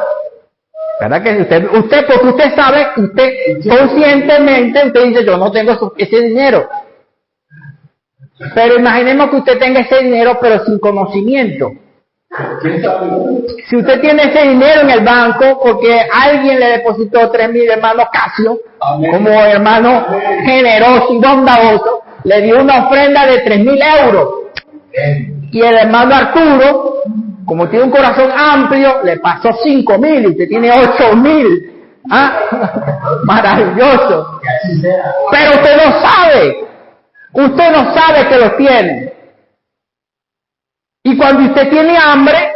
¿Verdad que usted, porque usted sabe, usted conscientemente, usted dice: yo no tengo ese dinero? Pero imaginemos que usted tenga ese dinero, pero sin conocimiento. Si usted tiene ese dinero en el banco, porque alguien le depositó 3,000, hermano Casio, como hermano generoso y bondadoso, le dio una ofrenda de 3,000 euros. Y el hermano Arturo, como tiene un corazón amplio, le pasó 5,000 y usted tiene 8,000. Maravilloso. Pero usted no sabe. Usted no sabe que los tiene. Y cuando usted tiene hambre,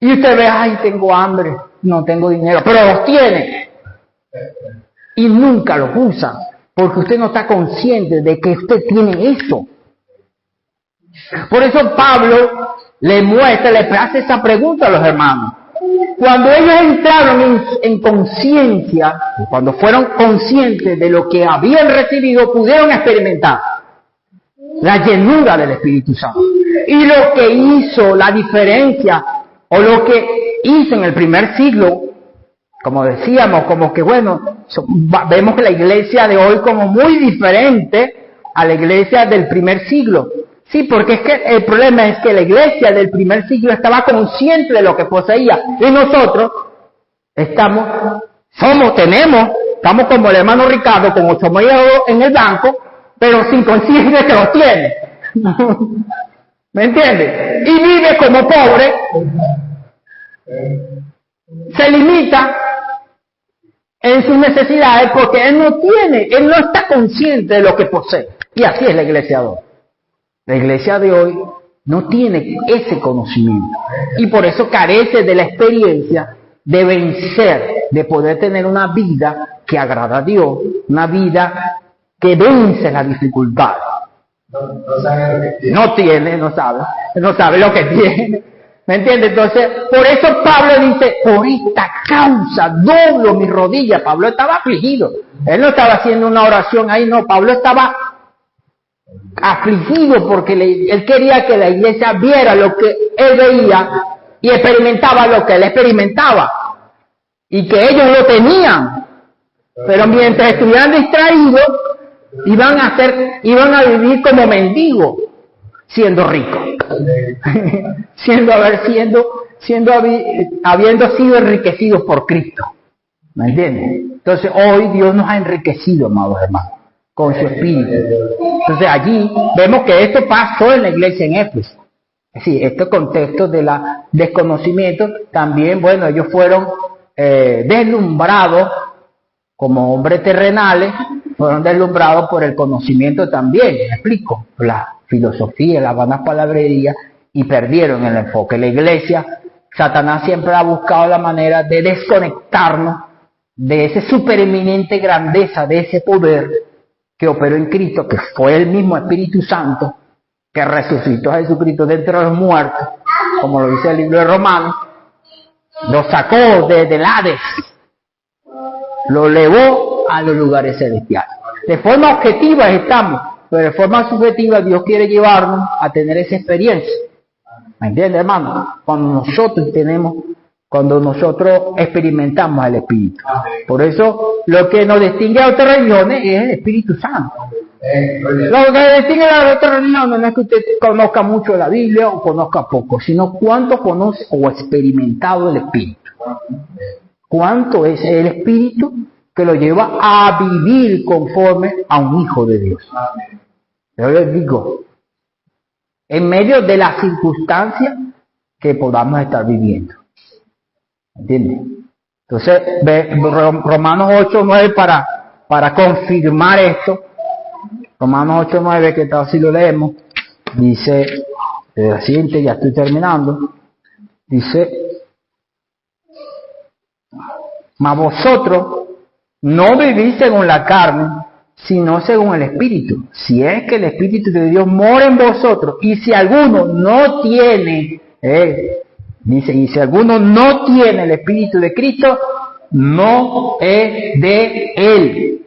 y usted ve: ay, tengo hambre, no tengo dinero, pero los tiene. Y nunca los usa, porque usted no está consciente de que usted tiene eso. Por eso Pablo le hace esa pregunta a los hermanos. Cuando ellos entraron en conciencia, cuando fueron conscientes de lo que habían recibido, pudieron experimentar. la llenura del Espíritu Santo. Y lo que hizo la diferencia, o lo que hizo en el primer siglo, como decíamos, como que bueno, vemos que la iglesia de hoy como muy diferente a la iglesia del primer siglo. Sí, porque es que el problema es que la iglesia del primer siglo estaba consciente de lo que poseía, y nosotros estamos como el hermano Ricardo con 8,000 euros en el banco, pero sin conciencia de que los tiene. ¿Me entiendes? Y vive como pobre, se limita en sus necesidades porque él no está consciente de lo que posee. Y así es la iglesia de hoy. La iglesia de hoy no tiene ese conocimiento y por eso carece de la experiencia de vencer, de poder tener una vida que agrada a Dios, una vida que vence la dificultad. No sabe lo que tiene. ¿Me entiendes? Entonces, por eso Pablo dice, por esta causa doblo mis rodillas. Pablo estaba afligido. Él no estaba haciendo una oración ahí, no. Pablo estaba afligido porque él quería que la iglesia viera lo que él veía y experimentaba lo que él experimentaba. Y que ellos lo tenían. Pero mientras estuvieran distraídos, iban a vivir como mendigos, siendo ricos. Habiendo sido enriquecidos por Cristo. ¿Me entiendes? Entonces hoy Dios nos ha enriquecido, amados hermanos, con su Espíritu. Entonces allí vemos que esto pasó en la iglesia en Éfeso. Sí, este contexto de la desconocimiento, también, bueno, ellos fueron deslumbrados como hombres terrenales, fueron deslumbrados por el conocimiento también, me explico, la filosofía, las vanas palabrerías, y perdieron el enfoque. La iglesia, Satanás siempre ha buscado la manera de desconectarnos de esa supereminente grandeza, de ese poder que operó en Cristo, que fue el mismo Espíritu Santo, que resucitó a Jesucristo de entre los muertos, como lo dice el libro de Romanos, lo sacó del Hades, lo elevó a los lugares celestiales. De forma objetiva estamos, pero de forma subjetiva Dios quiere llevarnos a tener esa experiencia. ¿Me entiendes, hermano? Cuando nosotros experimentamos el Espíritu. Por eso lo que nos distingue a otras religiones es el Espíritu Santo. Lo que distingue a las otras religiones no es que usted conozca mucho la Biblia o conozca poco, sino cuánto conoce o ha experimentado el Espíritu. Cuánto es el Espíritu que lo lleva a vivir conforme a un hijo de Dios. Yo les digo, en medio de las circunstancias que podamos estar viviendo. ¿Entiendes? Entonces, Romanos 8:9 para confirmar esto. Romanos 8:9, que tal si lo leemos, dice, la siguiente, ya estoy terminando, dice, mas vosotros no vivís según la carne, sino según el Espíritu. Si es que el Espíritu de Dios mora en vosotros, y si alguno no tiene, dice, y si alguno no tiene el Espíritu de Cristo, no es de él.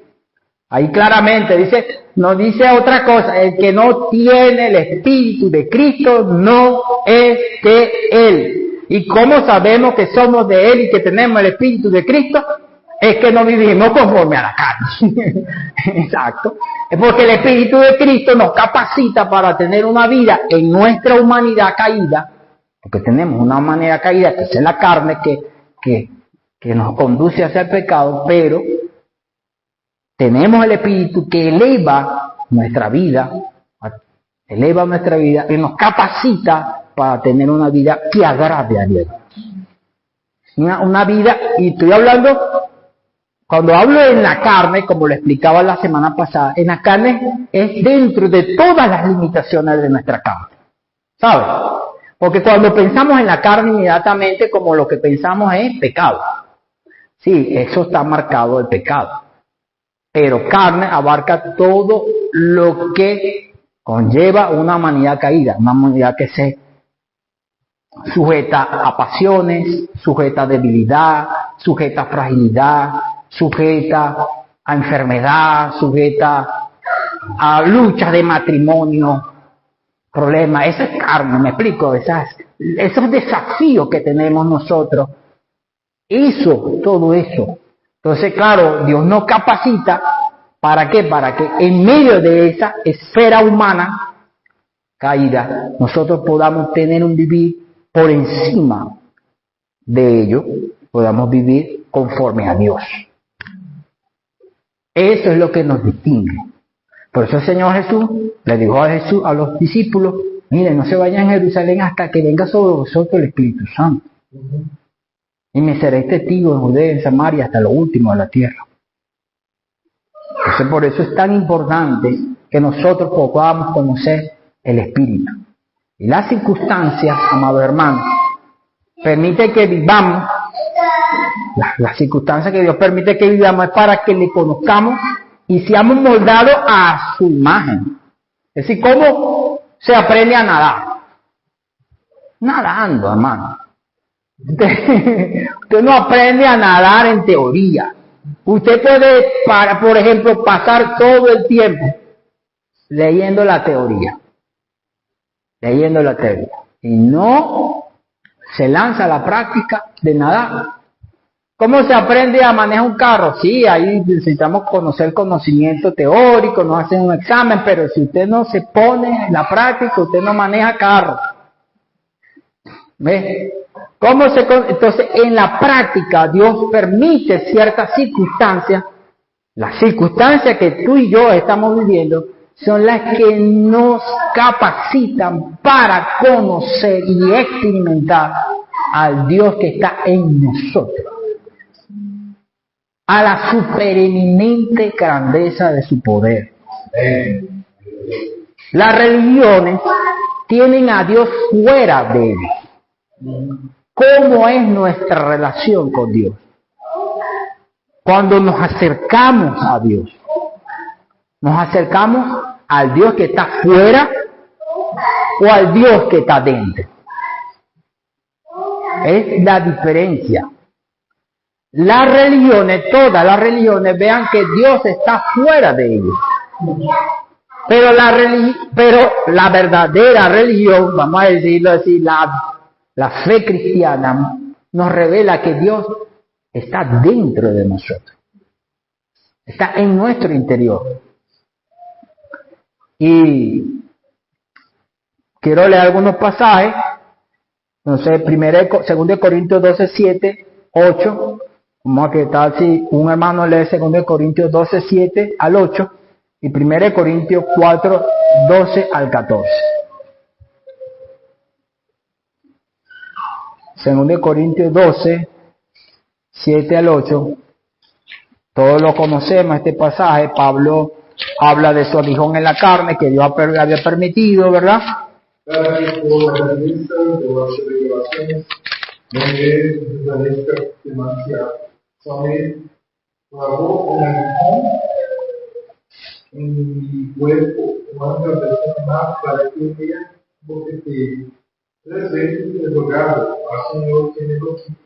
Ahí claramente dice, no dice otra cosa, el que no tiene el Espíritu de Cristo no es de él. ¿Y cómo sabemos que somos de él y que tenemos el Espíritu de Cristo? Es que no vivimos conforme a la carne. Exacto. Es porque el Espíritu de Cristo nos capacita para tener una vida en nuestra humanidad caída, porque tenemos una humanidad caída que es la carne que nos conduce hacia el pecado, pero tenemos el Espíritu que eleva nuestra vida y nos capacita para tener una vida que agrade a Dios. Una vida, y estoy hablando, cuando hablo en la carne, como lo explicaba la semana pasada, en la carne es dentro de todas las limitaciones de nuestra carne. ¿Sabes? Porque cuando pensamos en la carne, inmediatamente como lo que pensamos es pecado. Sí, eso está marcado el pecado. Pero carne abarca todo lo que conlleva una humanidad caída, una humanidad que se sujeta a pasiones, sujeta a debilidad, sujeta a fragilidad, sujeta a enfermedad, sujeta a luchas de matrimonio, problemas, esa es carne, me explico, esos desafíos que tenemos nosotros, todo eso. Entonces, claro, Dios nos capacita, ¿para qué? Para que en medio de esa esfera humana caída, nosotros podamos tener un vivir por encima de ello, podamos vivir conforme a Dios. Eso es lo que nos distingue. Por eso el Señor Jesús le dijo a los discípulos, miren, no se vayan a Jerusalén hasta que venga sobre vosotros el Espíritu Santo. Y me seréis testigos en Judea, en Samaria, hasta lo último de la tierra. Entonces, por eso es tan importante que nosotros podamos conocer el Espíritu. Y las circunstancias, amados hermanos, permite que vivamos, las circunstancias que Dios permite que vivamos es para que le conozcamos y seamos moldados a su imagen. Es decir, ¿cómo se aprende a nadar? Nadando, hermano. Usted no aprende a nadar en teoría. Usted puede, por ejemplo, pasar todo el tiempo leyendo la teoría. Y no se lanza a la práctica de nadar. ¿Cómo se aprende a manejar un carro? Sí, ahí necesitamos conocer conocimiento teórico, nos hacen un examen, pero si usted no se pone en la práctica, usted no maneja carro. ¿Ve? Entonces, en la práctica, Dios permite ciertas circunstancias. Las circunstancias que tú y yo estamos viviendo son las que nos capacitan para conocer y experimentar al Dios que está en nosotros, a la supereminente grandeza de su poder. Las religiones tienen a Dios fuera de ellos. ¿Cómo es nuestra relación con Dios? Cuando nos acercamos a Dios, ¿nos acercamos al Dios que está fuera o al Dios que está dentro? Es la diferencia. Las religiones, todas las religiones, vean que Dios está fuera de ellos. Pero la verdadera religión, vamos a decirlo así, la fe cristiana nos revela que Dios está dentro de nosotros. Está en nuestro interior. Y quiero leer algunos pasajes. Entonces, 2 Corintios 12, 7, 8. Vamos a que tal si un hermano lee 2 Corintios 12, 7 al 8 y 1 Corintios 4, 12 al 14. 2 Corintios 12, 7 al 8. Todos lo conocemos, este pasaje. Pablo habla de su aguijón en la carne que Dios había permitido, ¿verdad? Cada vez por la vista de las revelaciones, donde desvanezca demasiado. Sabe, clavó un aguijón en mi cuerpo, cuántas veces más para que vea lo que te 3 veces he rogado al Señor que me lo quite.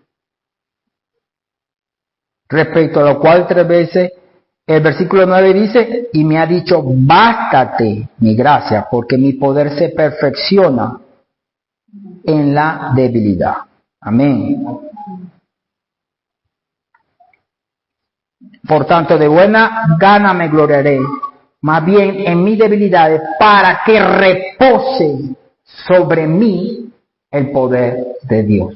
Respecto a lo cual 3 veces, el versículo 9 dice, y me ha dicho, bástate mi gracia, porque mi poder se perfecciona en la debilidad. Amén. Por tanto, de buena gana me gloriaré, más bien en mis debilidades, para que repose sobre mí el poder de Dios.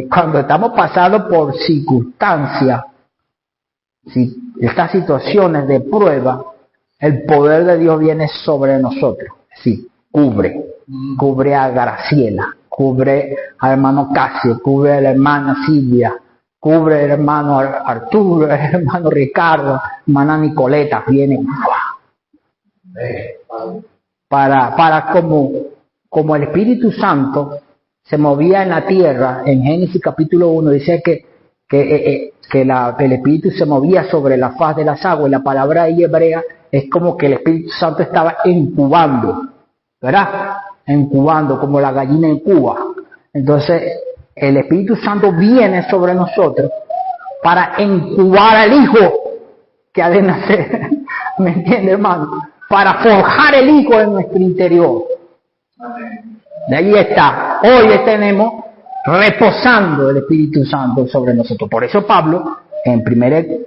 Cuando estamos pasando por circunstancias, estas situaciones de prueba, el poder de Dios viene sobre nosotros. Sí, cubre a Graciela, cubre al hermano Casio, cubre a la hermana Silvia, cubre al hermano Arturo, al hermano Ricardo, hermana Nicoleta, viene para como el Espíritu Santo se movía en la tierra. En Génesis capítulo 1 dice que el Espíritu se movía sobre la faz de las aguas, y la palabra ahí hebrea es como que el Espíritu Santo estaba incubando, ¿verdad? Incubando, como la gallina incuba. Entonces, el Espíritu Santo viene sobre nosotros para incubar al Hijo que ha de nacer. ¿Me entiende, hermano? Para forjar el Hijo en nuestro interior. De ahí está. Hoy tenemos reposando el Espíritu Santo sobre nosotros. Por eso Pablo, en 1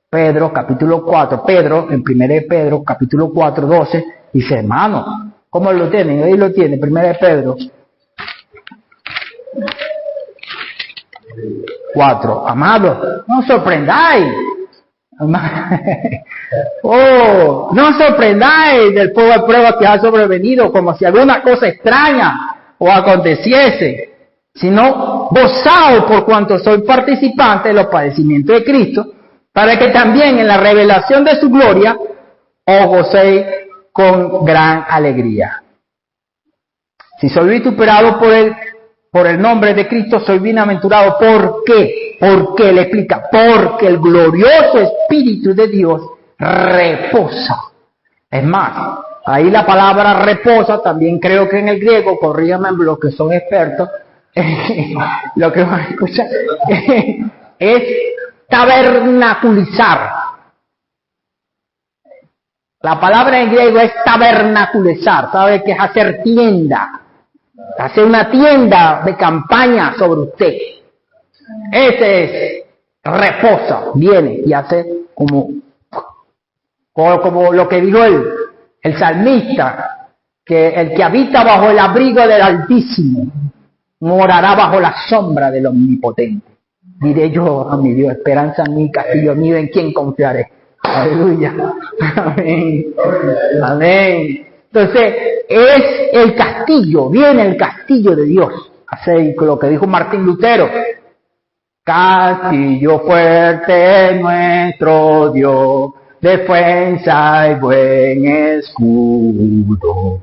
Pedro, capítulo 4, en 1 Pedro, capítulo 4, 12, dice, hermano, ¿cómo lo tienen? Ahí lo tiene, 1 Pedro 4. Amado, no os sorprendáis. Oh, no os sorprendáis del fuego de prueba que ha sobrevenido, como si alguna cosa extraña os aconteciese, sino gozaos por cuanto sois participantes de los padecimientos de Cristo, para que también en la revelación de su gloria os gocéis con gran alegría. Si sois vituperados por el nombre de Cristo, sois bienaventurados. ¿Por qué? Porque le explica, porque el glorioso Espíritu de Dios reposa. Es más, ahí la palabra reposa, también creo que en el griego, corríganme los que son expertos, lo que van a escuchar, es tabernaculizar. La palabra en griego es tabernaculizar, ¿sabe? Que es hacer tienda, hacer una tienda de campaña sobre usted. Ese es reposa, viene y hace como lo que dijo el salmista, que el que habita bajo el abrigo del Altísimo morará bajo la sombra del Omnipotente. Diré yo a mi Dios, esperanza en mí, castillo mío, en quien confiaré. Aleluya. Amén. Amén. Entonces, es el castillo, viene el castillo de Dios. Así lo que dijo Martín Lutero. Castillo fuerte nuestro Dios, defensa y buen escudo.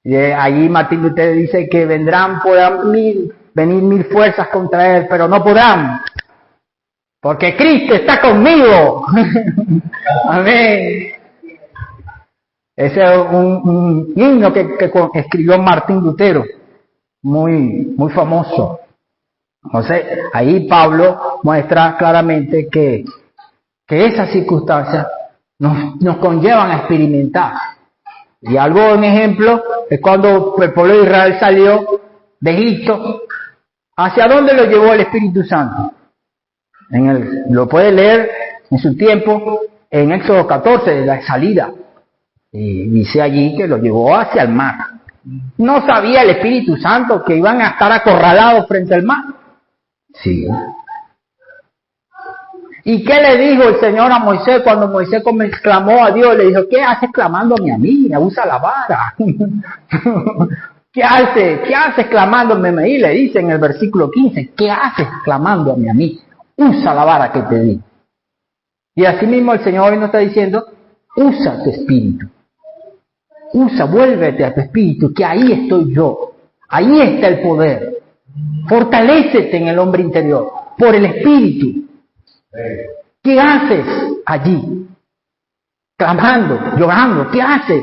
Y allí Martín Lutero dice que podrán venir mil fuerzas contra él, pero no podrán, porque Cristo está conmigo. Amén. Ese es un himno que escribió Martín Lutero, muy famoso. Entonces, ahí Pablo muestra claramente que esas circunstancias nos conllevan a experimentar. Y algo, un ejemplo, es cuando el pueblo de Israel salió de Egipto. ¿Hacia dónde lo llevó el Espíritu Santo? Lo puede leer en su tiempo en Éxodo 14, de la salida. Y dice allí que lo llevó hacia el mar. ¿No sabía el Espíritu Santo que iban a estar acorralados frente al mar? Sí. ¿Y qué le dijo el Señor a Moisés cuando Moisés clamó a Dios? Le dijo, ¿qué haces clamándome a mí? Usa la vara. ¿Qué haces clamándome a mí? Le dice en el versículo 15, ¿qué haces clamándome a mí? Usa la vara que te di. Y así mismo el Señor hoy nos está diciendo, usa tu espíritu. Vuélvete a tu espíritu, que ahí estoy yo. Ahí está el poder. Fortalécete en el hombre interior, por el espíritu. ¿Qué haces allí? Clamando, llorando, ¿qué haces?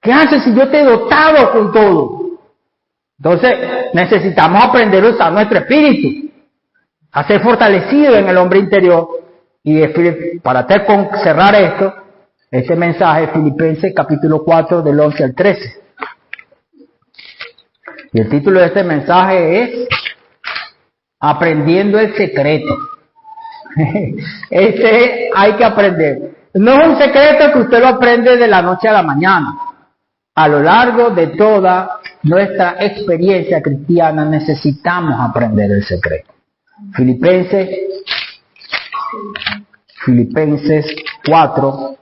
¿Qué haces si yo te he dotado con todo? Entonces, necesitamos aprender a usar nuestro espíritu, a ser fortalecido en el hombre interior. Y para cerrar este mensaje, Filipenses capítulo 4, del 11 al 13. Y el título de este mensaje es Aprendiendo el secreto. Hay que aprender. No es un secreto que usted lo aprende de la noche a la mañana. A lo largo de toda nuestra experiencia cristiana necesitamos aprender el secreto. Filipenses 4,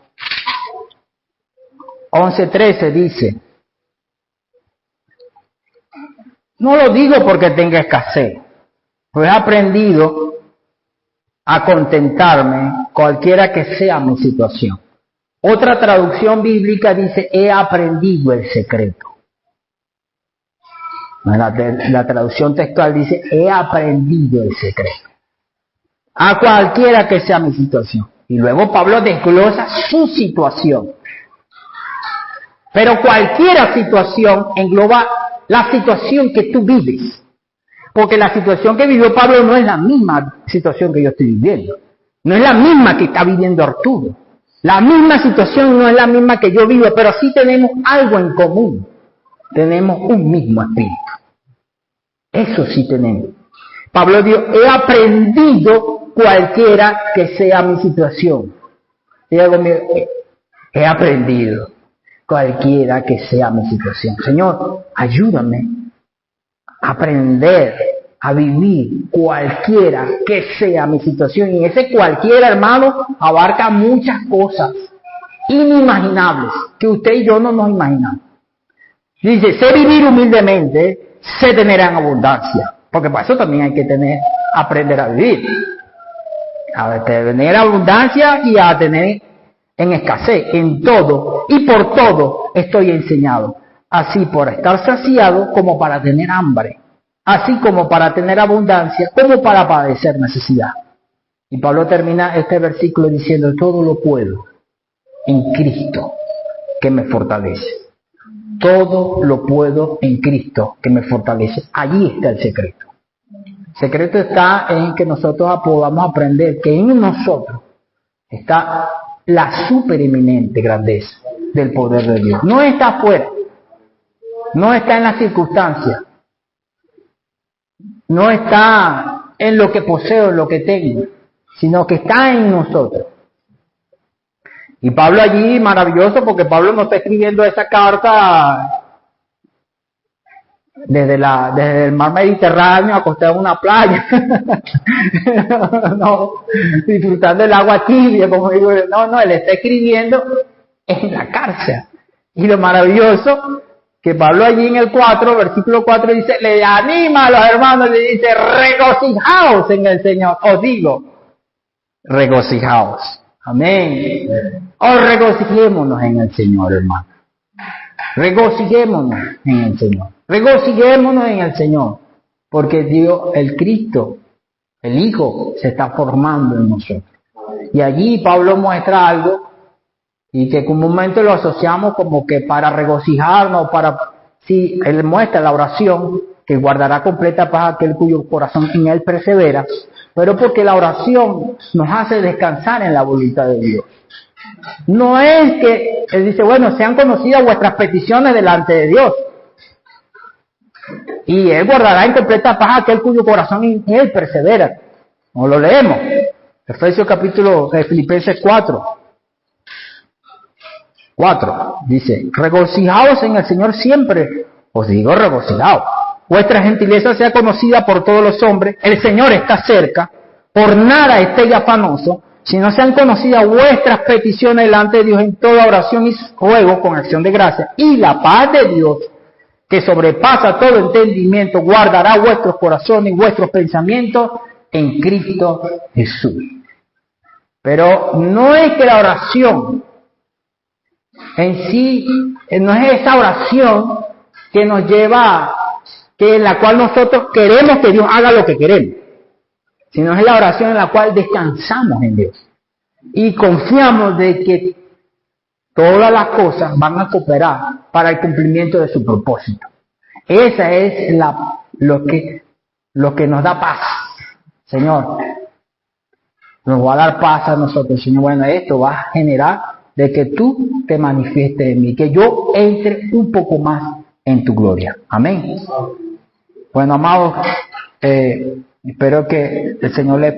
11, 13 dice, no lo digo porque tenga escasez, pues he aprendido a contentarme cualquiera que sea mi situación. Otra traducción bíblica dice, he aprendido el secreto. La traducción textual dice, he aprendido el secreto. A cualquiera que sea mi situación. Y luego Pablo desglosa su situación. Pero cualquier situación engloba la situación que tú vives. Porque la situación que vivió Pablo no es la misma situación que yo estoy viviendo. No es la misma que está viviendo Arturo. La misma situación no es la misma que yo vivo, pero sí tenemos algo en común. Tenemos un mismo espíritu. Eso sí tenemos. Pablo dijo, he aprendido cualquiera que sea mi situación. Digo, he aprendido cualquiera que sea mi situación. Señor, ayúdame a aprender a vivir cualquiera que sea mi situación. Y ese cualquiera, hermano, abarca muchas cosas inimaginables que usted y yo no nos imaginamos. Dice, sé vivir humildemente, sé tener en abundancia. Porque para eso también hay que aprender a vivir. A tener abundancia y a tener en escasez, en todo y por todo estoy enseñado. Así por estar saciado como para tener hambre. Así como para tener abundancia, como para padecer necesidad. Y Pablo termina este versículo diciendo, todo lo puedo en Cristo que me fortalece. Todo lo puedo en Cristo que me fortalece. Allí está el secreto. El secreto está en que nosotros podamos aprender que en nosotros está la supereminente grandeza del poder de Dios. No está afuera, no está en las circunstancias, no está en lo que poseo, en lo que tengo, sino que está en nosotros. Y Pablo allí, maravilloso, porque Pablo no está escribiendo esa carta desde el mar Mediterráneo, acostado en una playa, no, disfrutando del agua tibia, como digo, no, él está escribiendo en la cárcel. Y lo maravilloso, que Pablo allí en el 4, versículo 4 dice, le anima a los hermanos, le dice, regocijaos en el Señor. Os digo, regocijaos. Amén. Regocijémonos en el Señor, hermano. Regocijémonos en el Señor. Regocijémonos en el Señor. Porque Dios, el Cristo, el Hijo, se está formando en nosotros. Y allí Pablo muestra algo, y que comúnmente lo asociamos como que para regocijarnos, sí, él muestra la oración, que guardará completa paz aquel cuyo corazón en él persevera, pero porque la oración nos hace descansar en la voluntad de Dios. No es que, él dice, bueno, sean conocidas vuestras peticiones delante de Dios, y él guardará en completa paz aquel cuyo corazón en él persevera. No lo leemos. Efesios Filipenses 4 dice, regocijaos en el Señor siempre. Os digo regocijaos. Vuestra gentileza sea conocida por todos los hombres. El Señor está cerca. Por nada estéis afanosos, sino sean conocidas vuestras peticiones delante de Dios en toda oración y ruego con acción de gracia. Y la paz de Dios, que sobrepasa todo entendimiento, guardará vuestros corazones y vuestros pensamientos en Cristo Jesús. Pero no es que la oración en sí, no es esa oración que nos lleva, que en la cual nosotros queremos que Dios haga lo que queremos, sino es la oración en la cual descansamos en Dios y confiamos de que todas las cosas van a cooperar para el cumplimiento de su propósito. Esa es lo que nos da paz. Señor, nos va a dar paz a nosotros. Señor, bueno, esto va a generar de que tú te manifiestes en mí, que yo entre un poco más en tu gloria. Amén. Bueno, amados, espero que el Señor les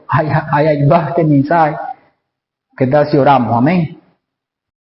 haya ayudado a este mensaje. ¿Qué tal si oramos? Amén.